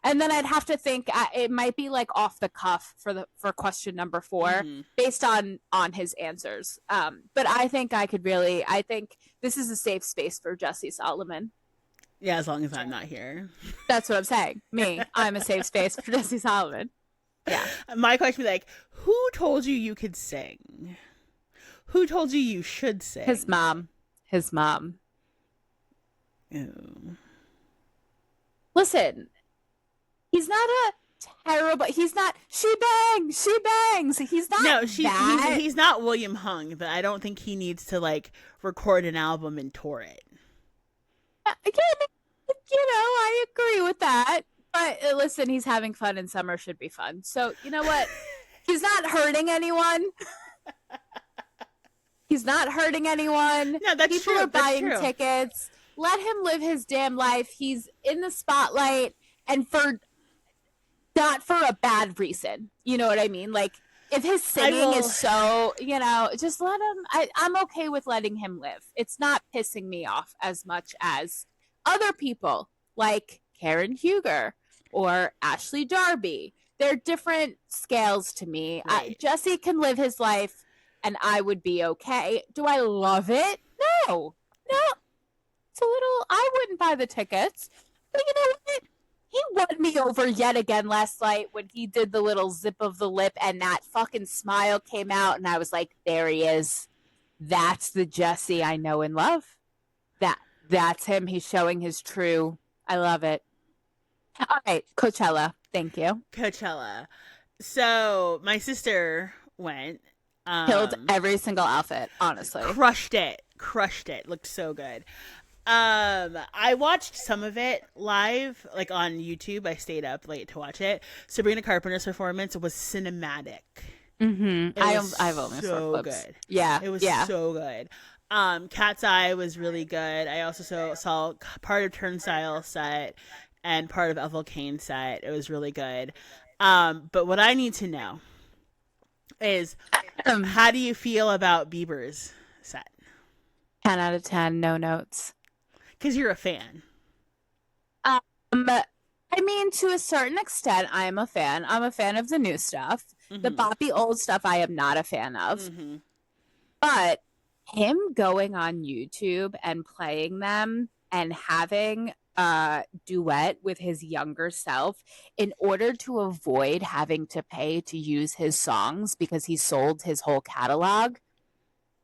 And then I'd have to think it might be like off the cuff for question number 4, based on his answers. But I think I think this is a safe space for Jesse Solomon. Yeah, as long as I'm not here. That's what I'm saying. I'm a safe space for Jesse Solomon. Yeah. My question would be like, who told you could sing? Who told you should sing? His mom. Ew. Listen, he's not she bangs. He's not. No, he's not William Hung, but I don't think he needs to record an album and tour it. Again, I agree with that. But listen, he's having fun, and summer should be fun. So you know what? He's not hurting anyone. He's not hurting anyone. No, that's People true. are buying tickets. Let him live his damn life. He's in the spotlight, and not for a bad reason. You know what I mean? Like, if his singing is so, just let him. I'm okay with letting him live. It's not pissing me off as much as other people like Karen Huger or Ashley Darby. They're different scales to me. Right. Jesse can live his life, and I would be okay. Do I love it? No. It's a little. I wouldn't buy the tickets, but you know what? he won me over yet again last night when he did the little zip of the lip and that fucking smile came out and I was like, there he is. That's the Jesse I know and love. That's him. He's showing his true. I love it. All right, Coachella. Thank you. Coachella. So my sister went. Killed every single outfit, honestly. Crushed it. Looked so good. I watched some of it live, like on YouTube. I stayed up late to watch it. Sabrina Carpenter's performance was cinematic. Mm-hmm. I've only so good. Yeah, it was so good. Cat's Eye was really good. I also saw part of Turnstile set and part of Ethel Cain set. It was really good. But what I need to know is, how do you feel about Bieber's set? 10 out of 10, no notes. Because you're a fan. I mean, to a certain extent, I am a fan. I'm a fan of the new stuff. Mm-hmm. The boppy old stuff I am not a fan of. Mm-hmm. But him going on YouTube and playing them and having a duet with his younger self in order to avoid having to pay to use his songs because he sold his whole catalog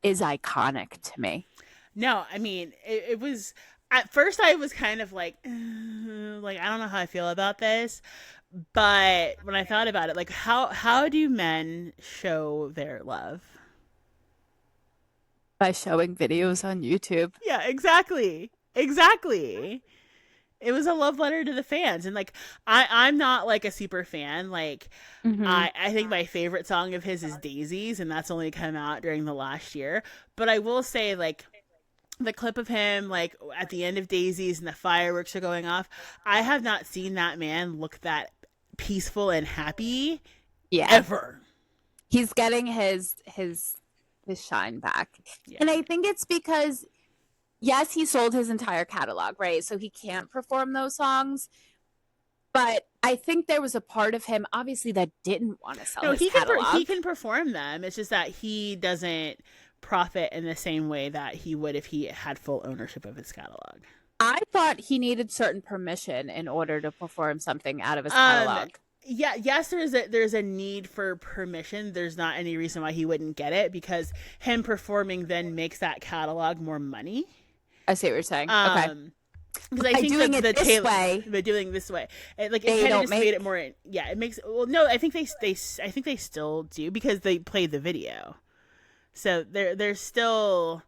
is iconic to me. No, I mean, it was... At first, I was kind of like, I don't know how I feel about this. But when I thought about it, like, how do men show their love? By showing videos on YouTube. Yeah, exactly. It was a love letter to the fans. And, like, I'm not, like, a super fan. Like, mm-hmm. I think my favorite song of his is Daisies, and that's only come out during the last year. But I will say, like, the clip of him, like, at the end of Daisies and the fireworks are going off, I have not seen that man look that peaceful and happy ever. He's getting his shine back. Yeah. And I think it's because, yes, he sold his entire catalog, right? So he can't perform those songs. But I think there was a part of him, obviously, that didn't want to sell his catalog. He can perform them. It's just that he doesn't profit in the same way that he would if he had full ownership of his catalog. I thought he needed certain permission in order to perform something out of his catalog. Yes, there's a need for permission. There's not any reason why he wouldn't get it because him performing then makes that catalog more money. I see what you're saying. Okay. Because I think doing it this way, by doing this way, it kind of just made it more. Yeah, it makes. Well, no, I think they still do because they played the video. So there's still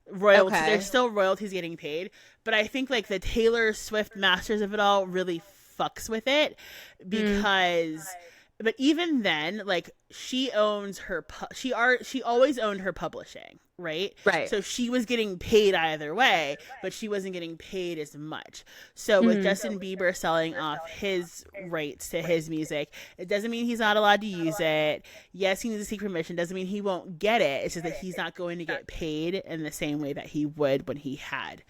royalties. Okay. There's still royalties getting paid, but I think like the Taylor Swift masters of it all really fucks with it because. But even then, like she owns her. She always owned her publishing, right? Right. So she was getting paid either way, but she wasn't getting paid as much. So with Justin Bieber selling off his rights to his music, it doesn't mean he's not allowed to use it. Yes, he needs to seek permission. Doesn't mean he won't get it. It's just that he's not going to get paid in the same way that he would when he had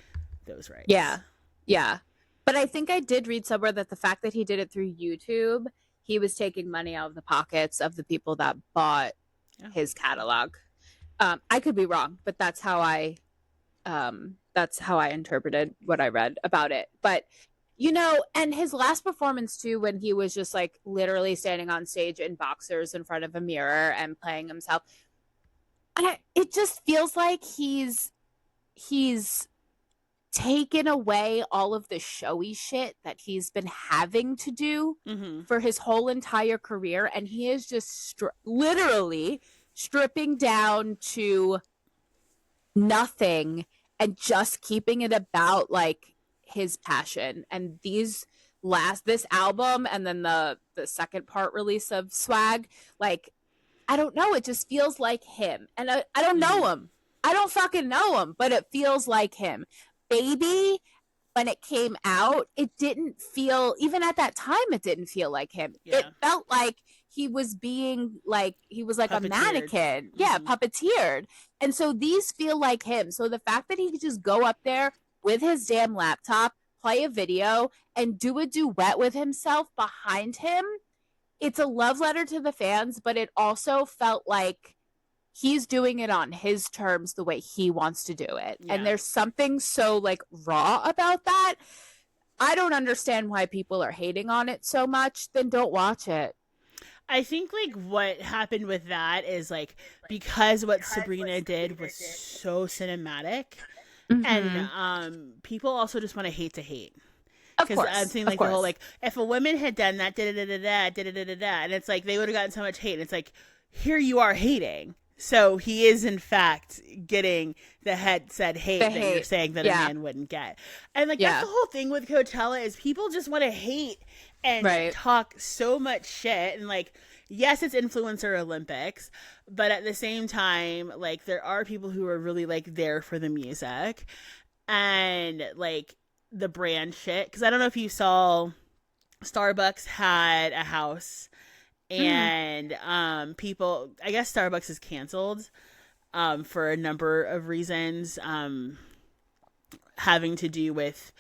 those rights. Yeah. Yeah. But I think I did read somewhere that the fact that he did it through YouTube, he was taking money out of the pockets of the people that bought his catalog. I could be wrong, but that's how I interpreted what I read about it. But, you know, and his last performance too, when he was just like literally standing on stage in boxers in front of a mirror and playing himself, it just feels like he's taken away all of the showy shit that he's been having to do for his whole entire career. And he is just literally stripping down to nothing and just keeping it about like his passion. And this album and then the second part release of Swag, like, I don't know. It just feels like him. And I don't know him. I don't fucking know him, but it feels like him. Baby, when it came out, it didn't feel, even at that time, it didn't feel like him. Yeah. It felt like he was being like, he was like a mannequin. Yeah, puppeteered. And so these feel like him. So the fact that he could just go up there with his damn laptop, play a video, and do a duet with himself behind him, it's a love letter to the fans, but it also felt like he's doing it on his terms the way he wants to do it. Yeah. And there's something so like raw about that. I don't understand why people are hating on it so much. Then don't watch it. I think like what happened with that is like because what Sabrina did was so cinematic, and Mm-hmm. people also just want to hate. Of Because I'm course. seeing Of like the whole course. like if a woman had done that da da da da da da da da, and it's like they would have gotten so much hate. And it's like here you are hating. So he is in fact getting the head said The hate that you're hate. saying that a Yeah. man wouldn't get. And like that's Yeah. the whole thing with Coachella is people just want to hate and Right. talk so much shit and like yes it's influencer Olympics, but at the same time like there are people who are really like there for the music and like the brand shit because I don't know if you saw Starbucks had a house Mm. and people I guess Starbucks is canceled for a number of reasons having to do with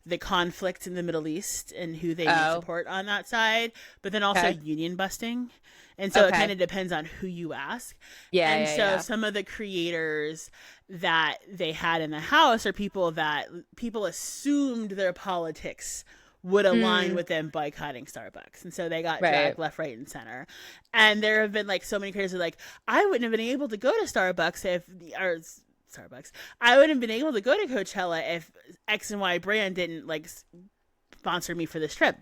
the conflict in the Middle East and who they need Oh. support on that side, but then also Okay. union busting. And so it kind Okay. of depends on who you ask. Yeah. And Yeah. so Yeah. some of the creators that they had in the house are people that people assumed their politics would align Mm. with them boycotting Starbucks. And so they got Right. dragged left, right, and center. And there have been like so many creators who are like, I wouldn't have been able to go to Starbucks if or Starbucks. I wouldn't have been able to go to Coachella if X and Y brand didn't like sponsor me for this trip.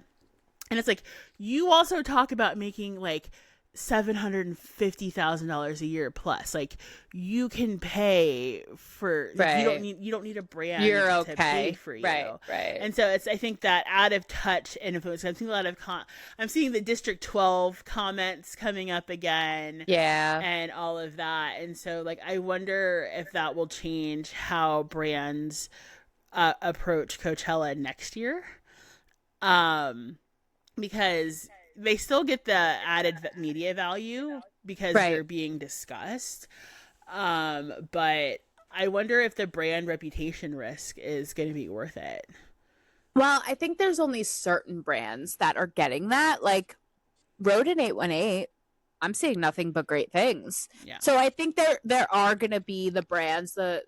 And it's like you also talk about making like $750,000 a year plus. Like you can pay for like, Right. you don't need a brand You're to pay okay. for you. Right. Right. And so it's I think that out of touch influence. I'm seeing a lot of I'm seeing the District 12 comments coming up again Yeah. and all of that. And so like I wonder if that will change how brands approach Coachella next year. Um because they still get the added media value because Right. they're being discussed. But I wonder if the brand reputation risk is going to be worth it. Well, I think there's only certain brands that are getting that. Like Road and 818, I'm seeing nothing but great things. Yeah. So I think there are going to be the brands that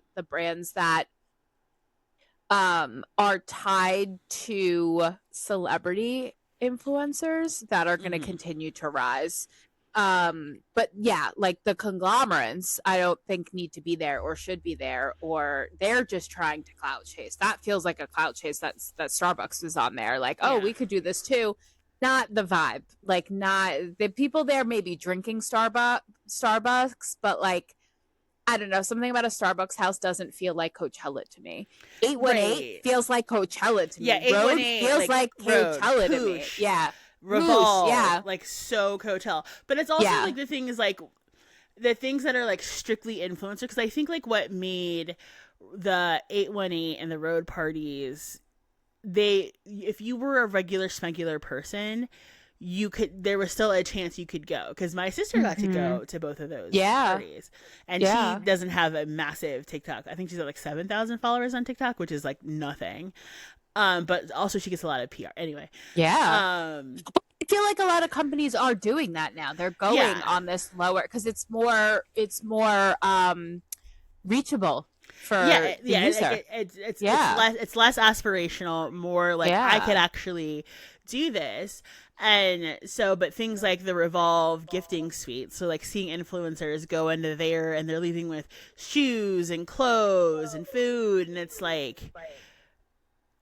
are tied to celebrity influencers that are going to Mm-hmm. continue to rise. But yeah, like the conglomerates, I don't think need to be there or should be there, or they're just trying to clout chase. That feels like a clout chase that Starbucks is on there. Like, oh, Yeah. we could do this too. Not the vibe. Like, not the people there may be drinking Starbucks, but like, I don't know, something about a Starbucks house doesn't feel like Coachella to me. 818 Right. feels like Coachella to me. Yeah, Road 818 feels like Road, Coachella to me. Poosh, Yeah. Moosh, Revolve, yeah. like so Coachella. But it's also Yeah. like the thing is like the things that are like strictly influencer because I think like what made the 818 and the road parties they if you were a regular smuggler person you could there was still a chance you could go because my sister got to go to both of those Yeah. parties and Yeah. she doesn't have a massive TikTok. I think she's at like 7,000 followers on TikTok, which is like nothing. But also she gets a lot of PR anyway. Yeah. um I feel like a lot of companies are doing that now. They're going yeah on this lower because it's more reachable for the user. Yeah. it's less aspirational, more like I could Yeah. actually do this. And so but things like the Revolve gifting suite, so like seeing influencers go into there and they're leaving with shoes and clothes and food and it's like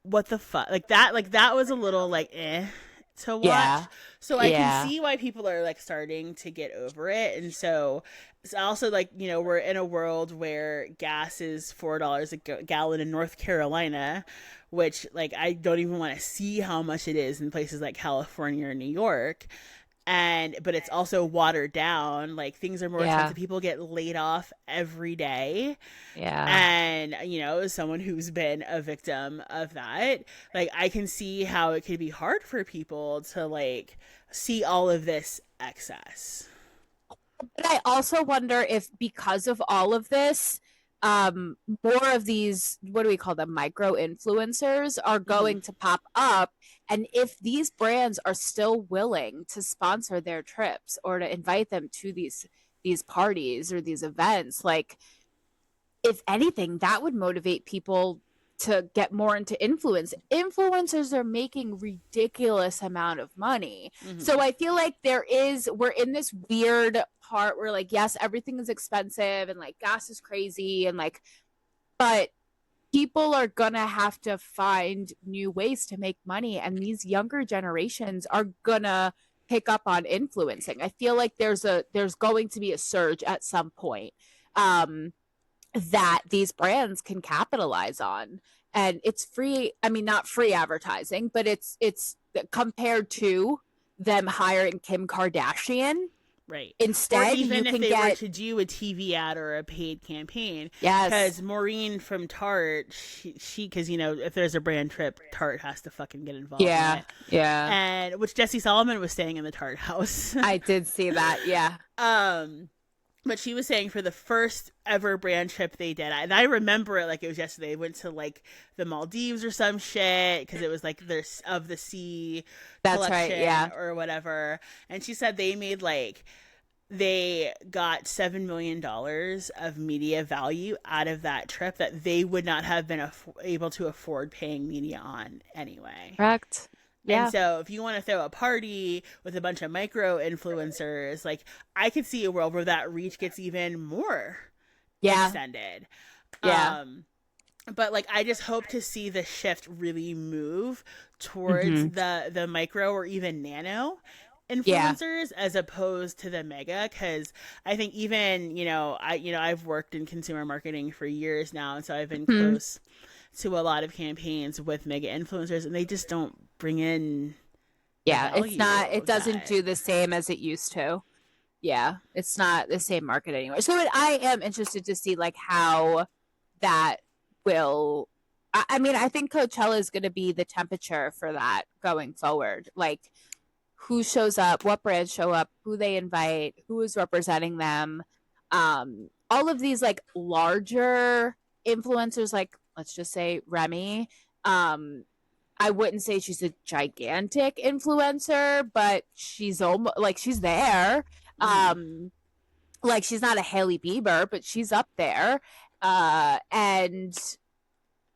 what the fuck like that was a little like to watch. Yeah. So I Yeah. can see why people are like starting to get over it. And so it's also like, you know, we're in a world where gas is $4 a gallon in North Carolina, which like I don't even want to see how much it is in places like California or New York. And but it's also watered down, like things are more Yeah. expensive, people get laid off every day. Yeah. And you know, as someone who's been a victim of that, like I can see how it could be hard for people to like see all of this excess. But I also wonder if because of all of this, more of these, what do we call them, micro influencers are going to pop up. And if these brands are still willing to sponsor their trips or to invite them to these parties or these events, like if anything, that would motivate people to get more into influencers are making ridiculous amount of money. Mm-hmm. So I feel like we're in this weird part where like, yes, everything is expensive and like gas is crazy and like, but people are gonna have to find new ways to make money, and these younger generations are gonna pick up on influencing. I feel like there's going to be a surge at some point, that these brands can capitalize on. And it's free, I mean, not free advertising, but it's compared to them hiring Kim Kardashian. Right. Or Instead, you even if can they were get, to do a TV ad or a paid campaign. yes, Because Maureen from Tarte, because, if there's a brand trip, Tarte has to fucking get involved in yeah, it. yeah. And which Jesse Solomon was staying in the Tarte house. I did see that, yeah. But she was saying for the first ever brand trip they did, and I remember it like it was yesterday. They went to like the Maldives or some shit because it was like their of the sea That's collection, right, yeah. or whatever. And she said they got $7 million of media value out of that trip that they would not have been able to afford paying media on anyway. Correct. Yeah. And so if you want to throw a party with a bunch of micro influencers, like I could see a world where that reach gets even more extended. Yeah. But like I just hope to see the shift really move towards the micro or even nano influencers as opposed to the mega, because I think even I've worked in consumer marketing for years now, and so I've been close to a lot of campaigns with mega influencers, and they just don't bring in it doesn't do the same as it used to. Yeah, it's not the same market anymore. So I am interested to see like how that will, I mean, I think Coachella is going to be the temperature for that going forward. Like who shows up, what brands show up, who they invite, who is representing them. All of these like larger influencers, like let's just say Remy. I wouldn't say she's a gigantic influencer, but she's almost like she's there. Like she's not a Hailey Bieber, but she's up there. And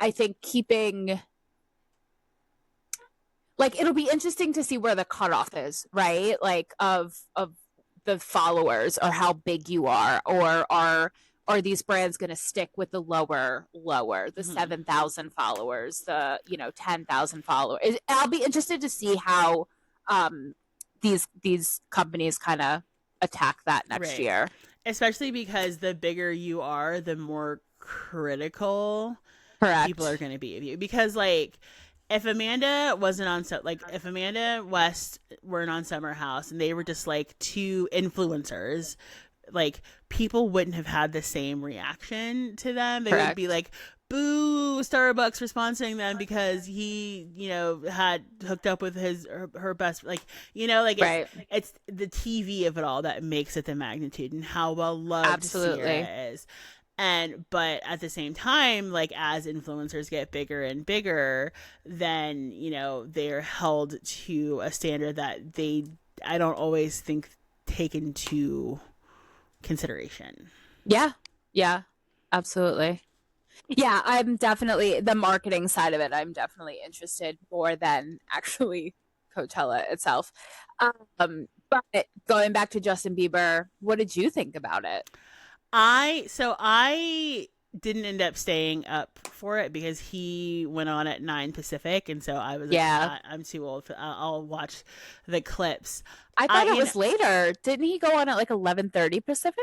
I think keeping like it'll be interesting to see where the cutoff is, right? Like of the followers or how big you are, or are these brands going to stick with the lower, the 7,000 followers, the 10,000 followers? I'll be interested to see how these companies kind of attack that next year. Especially because the bigger you are, the more critical people are going to be of you. Because like if Amanda wasn't on if Amanda West weren't on Summer House and they were just like two influencers, like people wouldn't have had the same reaction to them. They would be like, boo, Starbucks for sponsoring them because he had hooked up with her best, like it's the TV of it all that makes it the magnitude and how well loved Sierra is. But at the same time, like as influencers get bigger and bigger, then they're held to a standard that I don't always think take into consideration. Yeah, absolutely. Yeah, I'm definitely the marketing side of it. I'm definitely interested more than actually Coachella itself. But going back to Justin Bieber, what did you think about it? I didn't end up staying up for it because he went on at 9 Pacific, and so I was like, I'm too old. I'll watch the clips. I thought it was later. Didn't he go on at like 11:30 Pacific?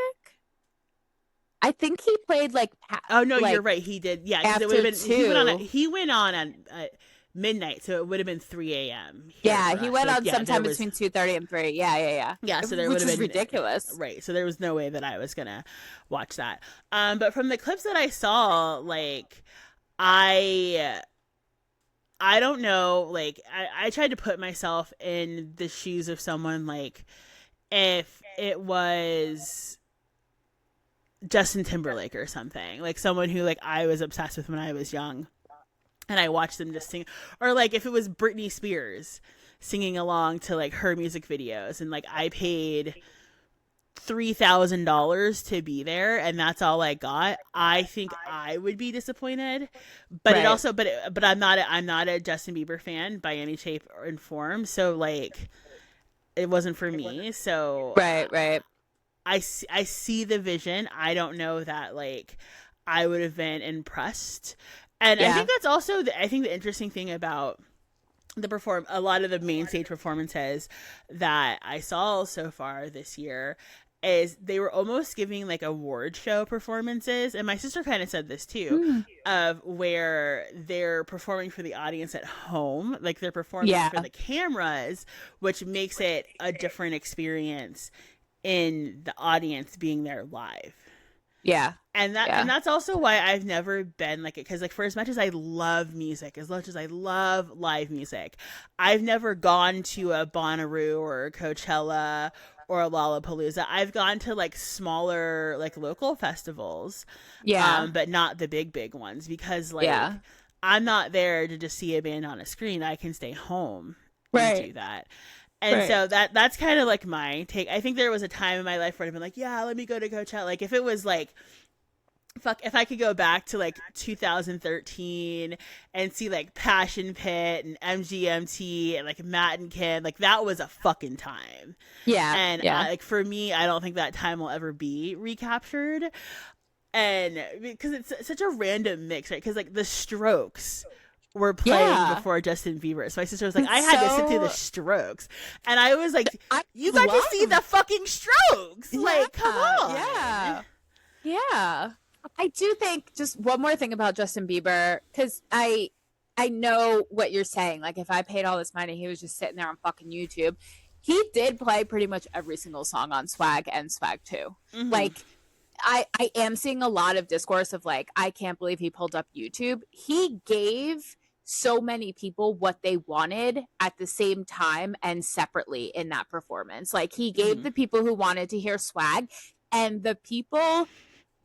I think he played like. Oh no, you're right. He did. Yeah, after it would have been 2. He went on midnight, so it would have been 3 a.m. Yeah, he went on sometime between 2:30 and 3. Yeah. Yeah, so there would have been ridiculous, right? So there was no way that I was gonna watch that. But from the clips that I saw, like I don't know. Like I tried to put myself in the shoes of someone, like if it was Justin Timberlake or something, like someone who like I was obsessed with when I was young and I watched them just sing, or like if it was Britney Spears singing along to like her music videos and like I paid $3,000 to be there and that's all I got, I think I would be disappointed. But it Right. also, but I'm not a Justin Bieber fan by any shape or form. So like, it wasn't for me. So Right. Right. I see the vision. I don't know that like I would have been impressed. And I Yeah. think that's also I think the interesting thing about a lot of the main stage performances that I saw so far this year is they were almost giving like award show performances, and my sister kind of said this too, Mm. of where they're performing for the audience at home, like they're performing Yeah. for the cameras, which makes it a different experience in the audience being there live. Yeah. And Yeah. that's also why I've never been like it, because like for as much as I love music, as much as I love live music, I've never gone to a Bonnaroo or a Coachella or a Lollapalooza. I've gone to like smaller like local festivals, Yeah. but not the big ones, because Yeah. like I'm not there to just see a band on a screen. I can stay home and Right. do that. And Right. so that's kind of like my take. I think there was a time in my life where I'd been like, yeah, let me go to Coachella. Like if it was like, fuck, if I could go back to like 2013 and see like Passion Pit and MGMT and like Matt and Kim, like that was a fucking time. Yeah. And Yeah. like for me, I don't think that time will ever be recaptured. And because it's such a random mix, right? Because like the Strokes were playing Yeah. before Justin Bieber. So my sister was like, I It's had to sit through the so Strokes. And I was like, I you got to see love. the fucking Strokes. Yeah. Like, come on. Yeah. Yeah. I do think just one more thing about Justin Bieber, because I know what you're saying. Like if I paid all this money, he was just sitting there on fucking YouTube. He did play pretty much every single song on Swag and Swag 2. Mm-hmm. Like I am seeing a lot of discourse of like, I can't believe he pulled up YouTube. He gave so many people what they wanted at the same time and separately in that performance. Like he gave the people who wanted to hear Swag, and the people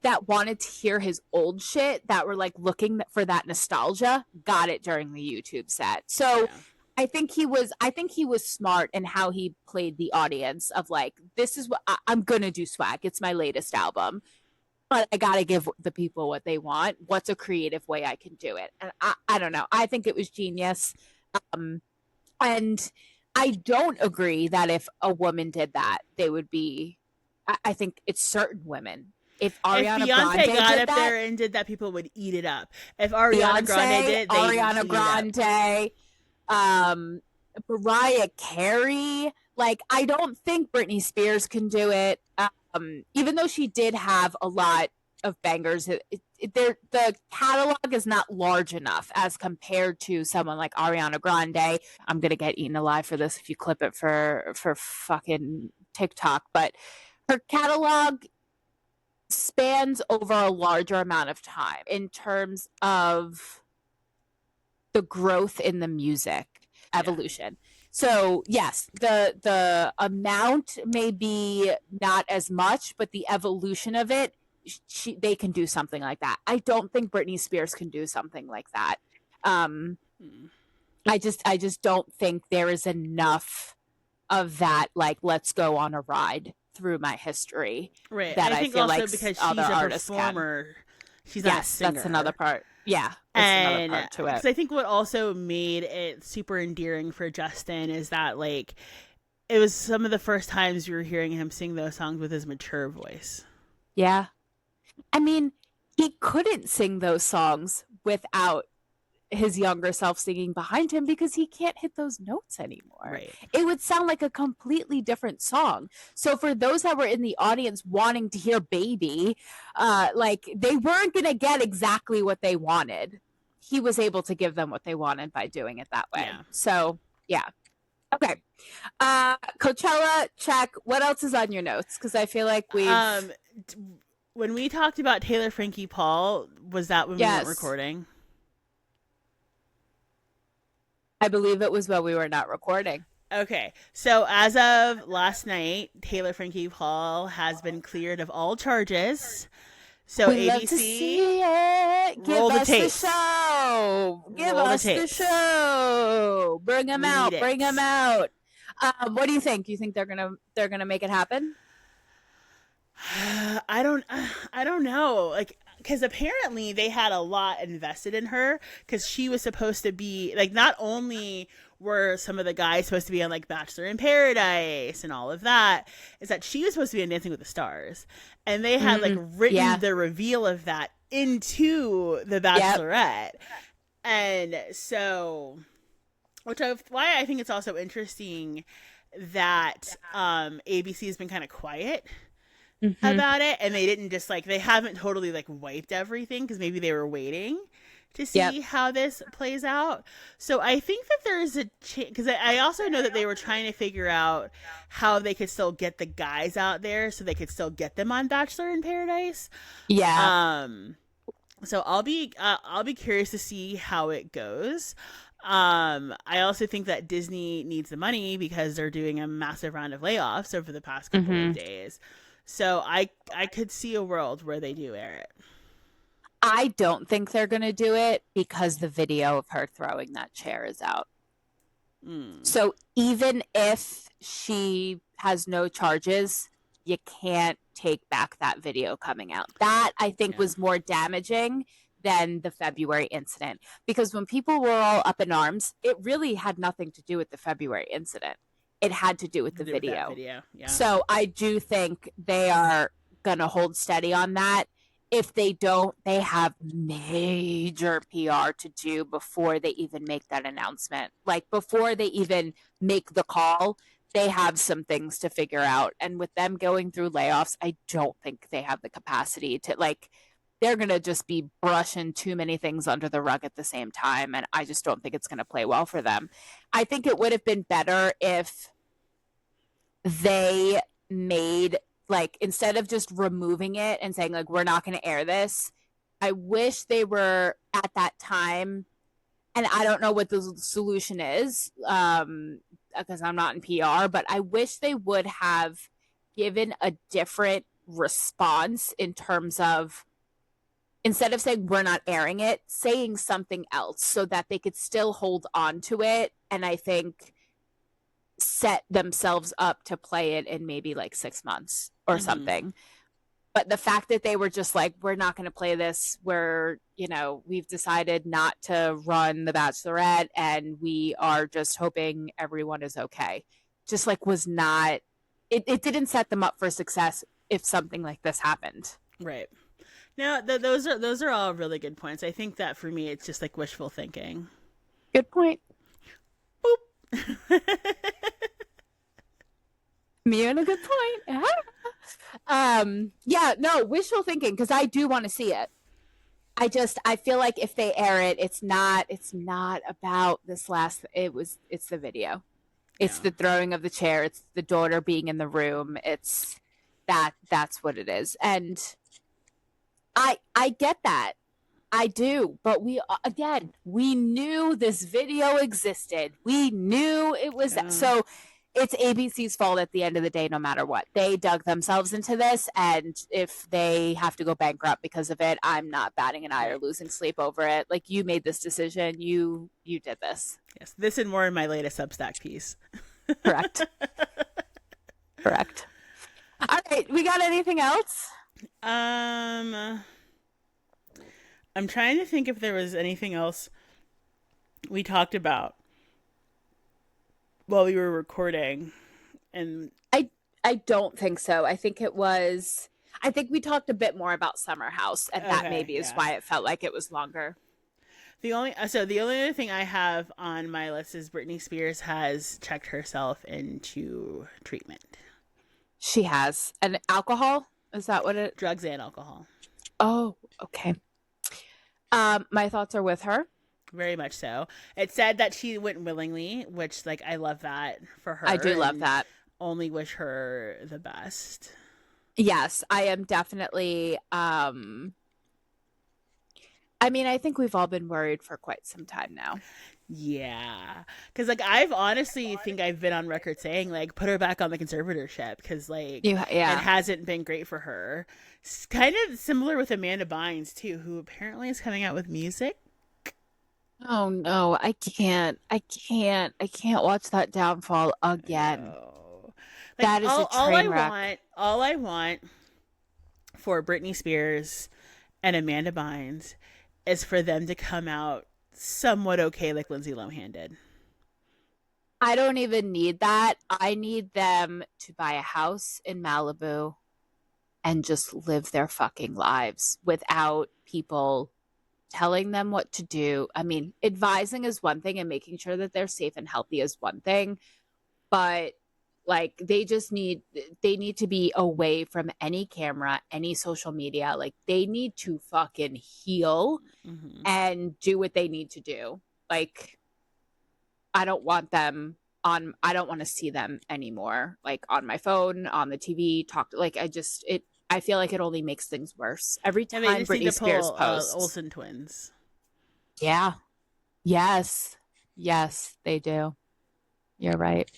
that wanted to hear his old shit, that were like looking for that nostalgia, got it during the YouTube set. So Yeah. I think he was smart in how he played the audience of like, this is what I'm gonna do. Swag, it's my latest album, but I gotta give the people what they want. What's a creative way I can do it? And I don't know, I think it was genius. And I don't agree that if a woman did that, they would be, I think it's certain women. If Ariana Beyonce Grande got did up that, there and did that, people would eat it up. If Ariana Grande did it, they Ariana eat it up. Grande, Mariah Carey. Like, I don't think Britney Spears can do it. Even though she did have a lot of bangers, the catalog is not large enough as compared to someone like Ariana Grande. I'm gonna get eaten alive for this if you clip it for fucking TikTok, but her catalog spans over a larger amount of time in terms of the growth in the music evolution. Yeah. So yes, the amount may be not as much, but the evolution of it, they can do something like that. I don't think Britney Spears can do something like that. I just don't think there is enough of that. Like, let's go on a ride through my history. Right. That I think feel also like because other she's a artists performer. Can. She's not a Yes, singer. that's another part. Yeah, that's another part to it. Because I think what also made it super endearing for Justin is that like it was some of the first times you were hearing him sing those songs with his mature voice. Yeah. I mean, he couldn't sing those songs without his younger self singing behind him because he can't hit those notes anymore. Right. It would sound like a completely different song. So for those that were in the audience wanting to hear Baby, like they weren't going to get exactly what they wanted. He was able to give them what they wanted by doing it that way. Yeah. So, yeah. Okay. Coachella, check. What else is on your notes? Because I feel like we've... when we talked about Taylor Frankie Paul, was that when we weren't recording? I believe it was when we were not recording. Okay, so as of last night, Taylor Frankie Paul has been cleared of all charges. So we ABC, love to see it. Give roll us the tape. The show. Give roll us the show. Bring them out. It. Bring them out. What do you think? Do you think they're gonna make it happen? I don't know. Like, because apparently they had a lot invested in her because she was supposed to be like, not only were some of the guys supposed to be on like Bachelor in Paradise and all of that, is that she was supposed to be on Dancing with the Stars, and they had like written Yeah. the reveal of that into the Yep. Bachelorette, and so why I think it's also interesting that ABC has been kind of quiet Hmm. about it, and they didn't just like, they haven't totally like wiped everything because maybe they were waiting to Yep. see how this plays out. So I think that there is a chance, because I also know that they were trying to figure out how they could still get the guys out there so they could still get them on Bachelor in Paradise. Yeah. um so I'll be curious to see how it goes. I also think that Disney needs the money because they're doing a massive round of layoffs over the past couple of Hmm. days. So I could see a world where they do air it. I don't think they're going to do it because the video of her throwing that chair is out. Mm. So even if she has no charges, you can't take back that video coming out. That I think Yeah. was more damaging than the February incident because when people were all up in arms, it really had nothing to do with the February incident. It had to do with the Do with that video. video. Yeah. So I do think they are going to hold steady on that. If they don't, they have major PR to do before they even make that announcement. Like before they even make the call, they have some things to figure out. And with them going through layoffs, I don't think they have the capacity to like they're going to just be brushing too many things under the rug at the same time and I just don't think it's going to play well for them. I think it would have been better if they made like instead of just removing it and saying like we're not going to air this. I wish they were at that time, and I don't know what the solution is because I'm not in PR, but I wish they would have given a different response in terms of instead of saying we're not airing it, saying something else so that they could still hold on to it. And I think set themselves up to play it in maybe like 6 months or Mm-hmm. something. But the fact that they were just like, we're not going to play this, we've decided not to run The Bachelorette and we are just hoping everyone is okay. Just like was not, it didn't set them up for success if something like this happened. Right. Now, those are all really good points. I think that for me, it's just like wishful thinking. Good point. Boop. Me and a good point. Yeah, no, wishful thinking because I do want to see it. I feel like if they air it, it's not about this last it's the video. It's Yeah. the throwing of the chair, it's the daughter being in the room. That's what it is. And I get that. I do, but we knew this video existed. We knew it was Yeah. so it's ABC's fault at the end of the day, no matter what. They dug themselves into this, and if they have to go bankrupt because of it, I'm not batting an eye or Right. losing sleep over it. Like you made this decision, you did this. Yes. This and more in my latest Substack piece. Correct. Correct. All right, we got anything else? um, I'm trying to think if there was anything else we talked about while we were recording, and I don't think so. I think we talked a bit more about Summer House, and that okay, maybe is yeah. why it felt like it was longer. The only other thing I have on my list is Britney Spears has checked herself into treatment, She has. And alcohol? Is that what it? drugs and alcohol. Oh, okay. My thoughts are with her. Very much so. It said that she went willingly, which like I love that for I her, do love and that. only wish her the best. Yes, I am definitely I mean, I think we've all been worried for quite some time now. Yeah, because like I've honestly think I've been on record saying like put her back on the conservatorship because like it Yeah. hasn't been great for her. It's kind of similar with Amanda Bynes too, who apparently is coming out with music. Oh no, I can't. I can't watch that downfall I again. know. Like That is a train wreck. all I want for Britney Spears and Amanda Bynes is for them to come out somewhat okay like Lindsay Lohan did. I don't even need that. I need them to buy a house in Malibu and just live their fucking lives without people telling them what to do. I mean, advising is one thing and making sure that they're safe and healthy is one thing, but like they need to be away from any camera, any social media. Like they need to fucking heal and do what they need to do. Like I don't want them on I don't want to see them anymore like on my phone, on the TV, I feel like it only makes things worse. Every Yeah, they time just need Britney to Spears pull posts. Olsen twins. Yeah. Yes. Yes, they do. You're right.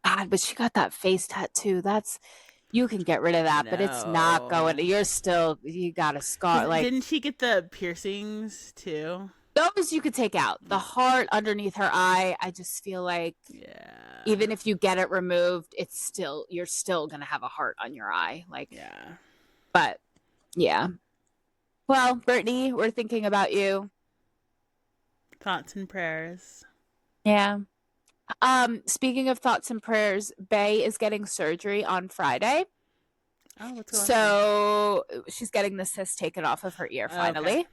God, but she got that face tattoo. That's you can get rid of I that, but it's not going. know. You got a scar. Because Like didn't she get the piercings too? those you could take out. The heart underneath her eye, I just feel like Yeah. even if you get it removed, you're still gonna have a heart on your eye. Like, Yeah. but yeah. Well, Brittany, we're thinking about you. Thoughts and prayers. Yeah. Speaking of thoughts and prayers, Bay is getting surgery on Friday. Oh, what's going on? So she's getting the cyst taken off of her ear Okay. finally.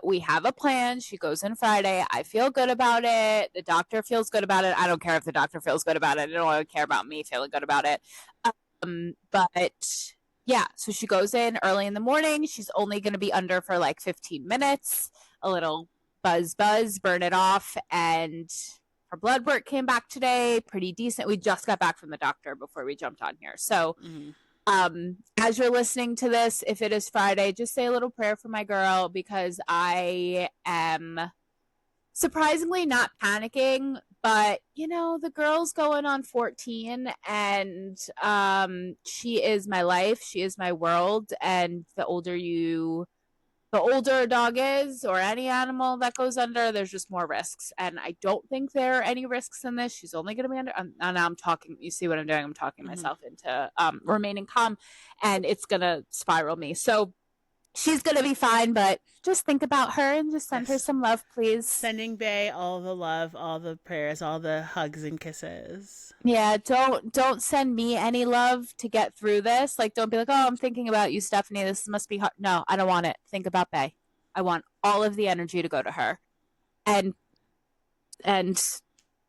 We have a plan. She goes in Friday. I feel good about it. The doctor feels good about it. I don't care if the doctor feels good about it. I don't care about me feeling good about it. But yeah, so she goes in early in the morning. She's only going to be under for like 15 minutes, a little buzz, burn it off. And her blood work came back today, pretty decent. We just got back from the doctor before we jumped on here. So, as you're listening to this, if it is Friday, just say a little prayer for my girl because I am surprisingly not panicking, but you know, the girl's going on 14 and she is my life, she is my world, and the older a dog is or any animal that goes under, there's just more risks. And I don't think there are any risks in this. She's only going to be under. And I'm talking, you see what I'm doing? I'm talking myself into remaining calm and it's going to spiral me. So she's going to be fine, but just think about her and just send her Yes. some love, please. Sending Bay all the love, all the prayers, all the hugs and kisses. Yeah, don't send me any love to get through this. Like, don't be like, oh, I'm thinking about you, Stephanie. This must be hard. No, I don't want it. Think about Bay. I want all of the energy to go to her, and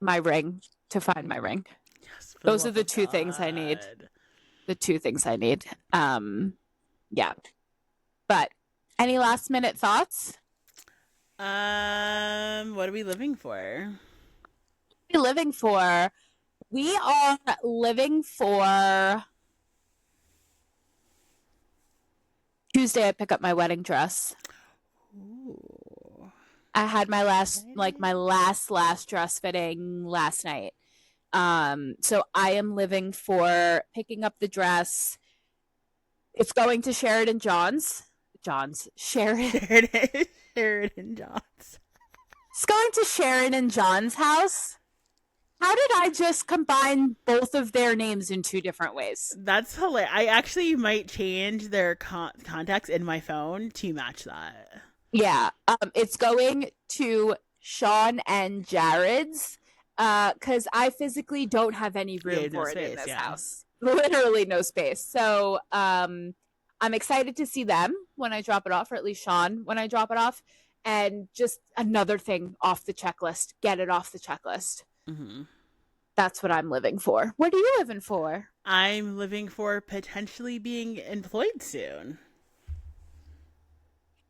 my ring to find my ring. Yes, Those are the two things I need. The two things I need. Yeah. But any last minute thoughts? What are we living for? We are living for Tuesday. I pick up my wedding dress. Ooh. I had my last dress fitting last night. So I am living for picking up the dress. It's going to Sheridan Sheridan Johns. It's going to Sharon and John's house. How did I just combine both of their names in two different ways? That's hilarious. I actually might change their contacts in my phone to match that. Yeah. It's going to Sean and Jared's because I physically don't have any room for it in this house. Literally no space. So I'm excited to see them when I drop it off, or at least Sean when I drop it off. And just another thing off the checklist. Get it off the checklist. Mm-hmm. That's what I'm living for. What are you living for? I'm living for potentially being employed soon.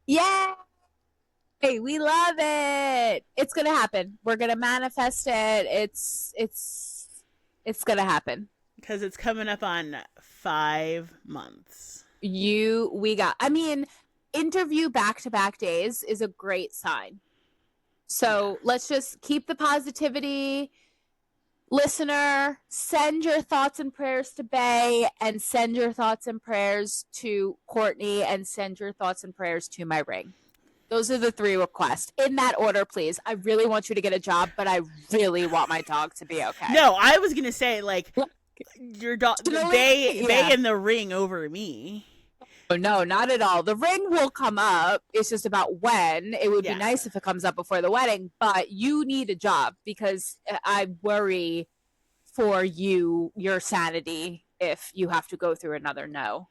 Yeah. Hey, we love it. It's gonna happen. We're gonna manifest it. It's gonna happen. Because it's coming up on 5 months. I mean, interview back-to-back days is a great sign. So let's just keep the positivity. Listener, send your thoughts and prayers to Bay, and send your thoughts and prayers to Courtney, and send your thoughts and prayers to my ring. Those are the 3 requests. In that order, please. I really want you to get a job, but I really want my dog to be okay. No, I was going to say, like, Your dog, Personally, they in the ring over me. Oh, no, not at all. The ring will come up. It's just about when. It would be Yeah. nice if it comes up before the wedding, but you need a job because I worry for your sanity if you have to go through another no.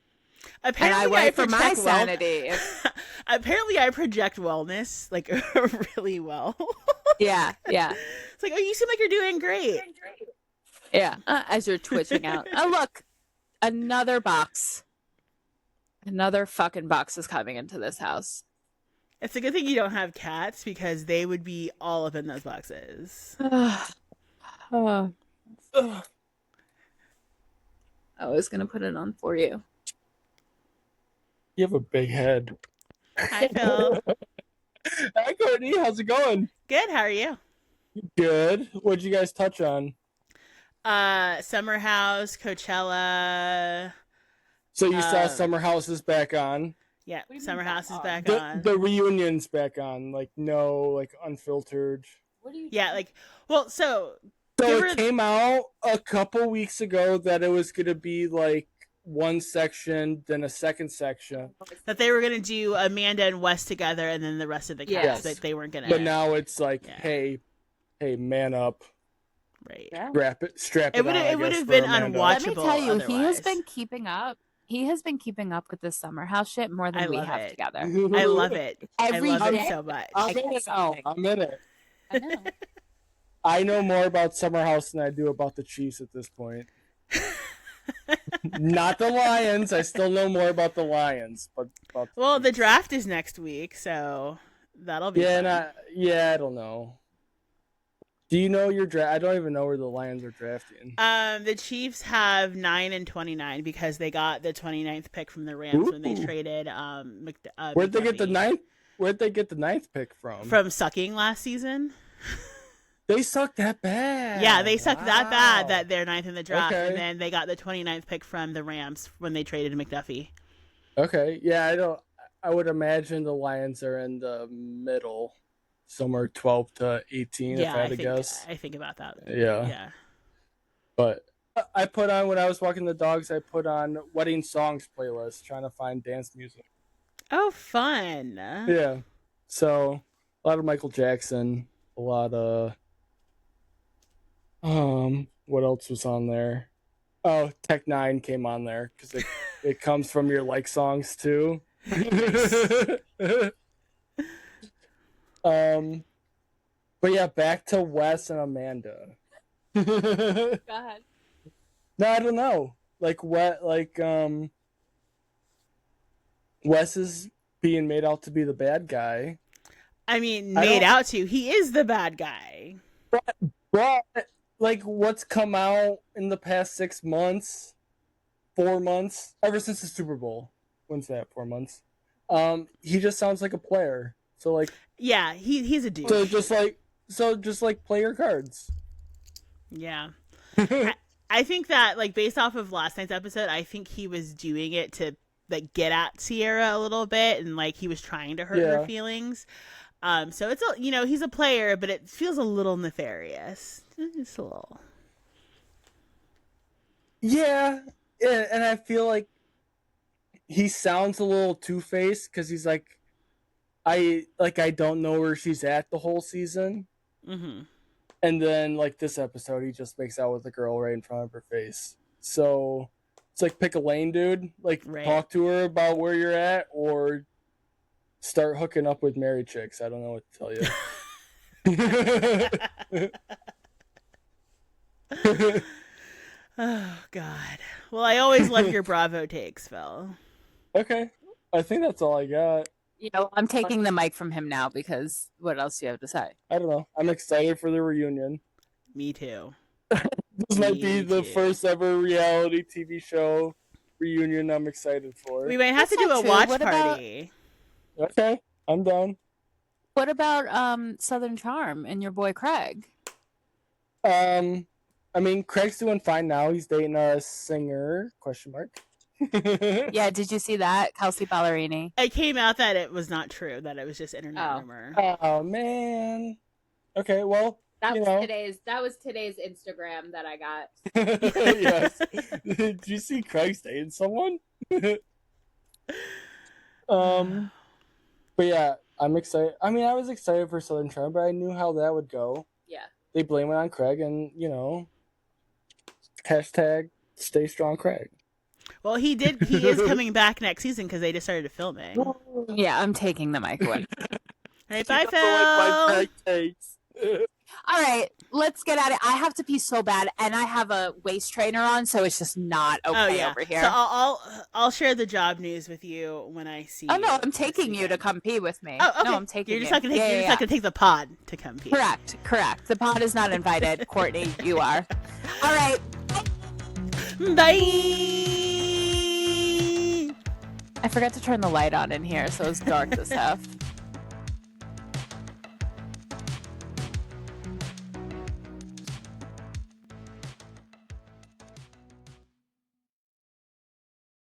And I Apparently, I worry for my project well. sanity. Apparently, I project wellness like really well. Yeah. It's like, oh, you seem like you're doing great. Yeah. As you're twitching out. Oh, look, another box. Another fucking box is coming into this house. It's a good thing you don't have cats because they would be all up in those boxes. Oh. I was going to put it on for you. You have a big head. Hi, Phil. Hi, Courtney. How's it going? Good. How are you? Good. What'd you guys touch on? Summer House, Coachella. So you saw Summer House is back on. Yeah, Summer House is back The, on. the reunion's back on. Like, no, like, unfiltered. Yeah, like, well, so it came out a couple weeks ago that it was going to be, like, one section, then a second section. That they were going to do Amanda and Wes together and then the rest of the cast. Yes. That they weren't going to. But now it's like, hey, man up. Right. Yeah. Strap it on, It would have been Amanda. unwatchable. Let me tell you, otherwise. he has been keeping up. He has been keeping up with the Summer House shit more than we have together. I love it. Every I love day. it so much. I'm in it. I know. I know more about Summer House than I do about the Chiefs at this point. Not the Lions. I still know more about the Lions, but about the draft is next week, so that'll be fun. I don't know. Do you know your draft? I don't even know where the Lions are drafting. The Chiefs have 9 and 29 because they got the 29th pick from the Rams when they traded Where'd they get the ninth? Where'd they get the 9th pick from? From sucking last season. They sucked that bad. Yeah, they sucked that bad that they're 9th in the draft, Okay. and then they got the 29th pick from the Rams when they traded McDuffie. Okay, yeah, I would imagine the Lions are in the middle, somewhere 12 to 18. Yeah, if I had to guess. I think about that. Yeah. But I put on when I was walking the dogs. I put on wedding songs playlist, trying to find dance music. Oh, fun. Yeah, so a lot of Michael Jackson, a lot of what else was on there? Oh, Tech Nine came on there because it comes from your like songs too. But yeah, back to Wes and Amanda. Go ahead. No, I don't know. Wes is being made out to be the bad guy. I mean, he is the bad guy. But like, what's come out in the past 6 months, 4 months, ever since the Super Bowl? When's that? 4 months. He just sounds like a player. So like, yeah, he's a dude. So just like play your cards. Yeah. I think that, like, based off of last night's episode, I think he was doing it to, like, get at Sierra a little bit, and, like, he was trying to hurt her feelings. So it's he's a player, but it feels a little nefarious. Just a little. Yeah, and I feel like he sounds a little two-faced because he's like, I don't know where she's at the whole season. Mm-hmm. And then, like, this episode, he just makes out with a girl right in front of her face. So it's like, pick a lane, dude. Like, talk to her about where you're at, or start hooking up with married chicks. I don't know what to tell you. Oh, God. Well, I always love your Bravo takes, Phil. Okay. I think that's all I got. I'm taking the mic from him now because what else do you have to say? I don't know. I'm excited for the reunion. Me too. This might be the first ever reality TV show reunion I'm excited for. We might have to do a watch party. Okay, I'm down. What about Southern Charm and your boy Craig? I mean, Craig's doing fine now. He's dating a singer, question mark. Yeah, did you see that? Kelsey Ballerini. It came out that it was not true, that it was just internet rumor. Oh, man. Okay, well, That you was know. today's Instagram that I got. Yes. Did you see Craig dating someone? But yeah, I'm excited. I mean, I was excited for Southern Charm, but I knew how that would go. Yeah. They blame it on Craig, and hashtag stay strong, Craig. Well, he is coming back next season because they just started filming. Yeah, I'm taking the mic away. Hey, bye, Phil. All right, let's get at it. I have to pee so bad, and I have a waist trainer on, so it's just not okay over here. So I'll share the job news with you when I see. Oh no, I'm taking you to come pee with me. Oh, okay. No, I'm taking you. You're just not gonna take the pod to come pee. Correct. The pod is not invited. Courtney, you are. All right. Bye. I forgot to turn the light on in here, so it's dark as F.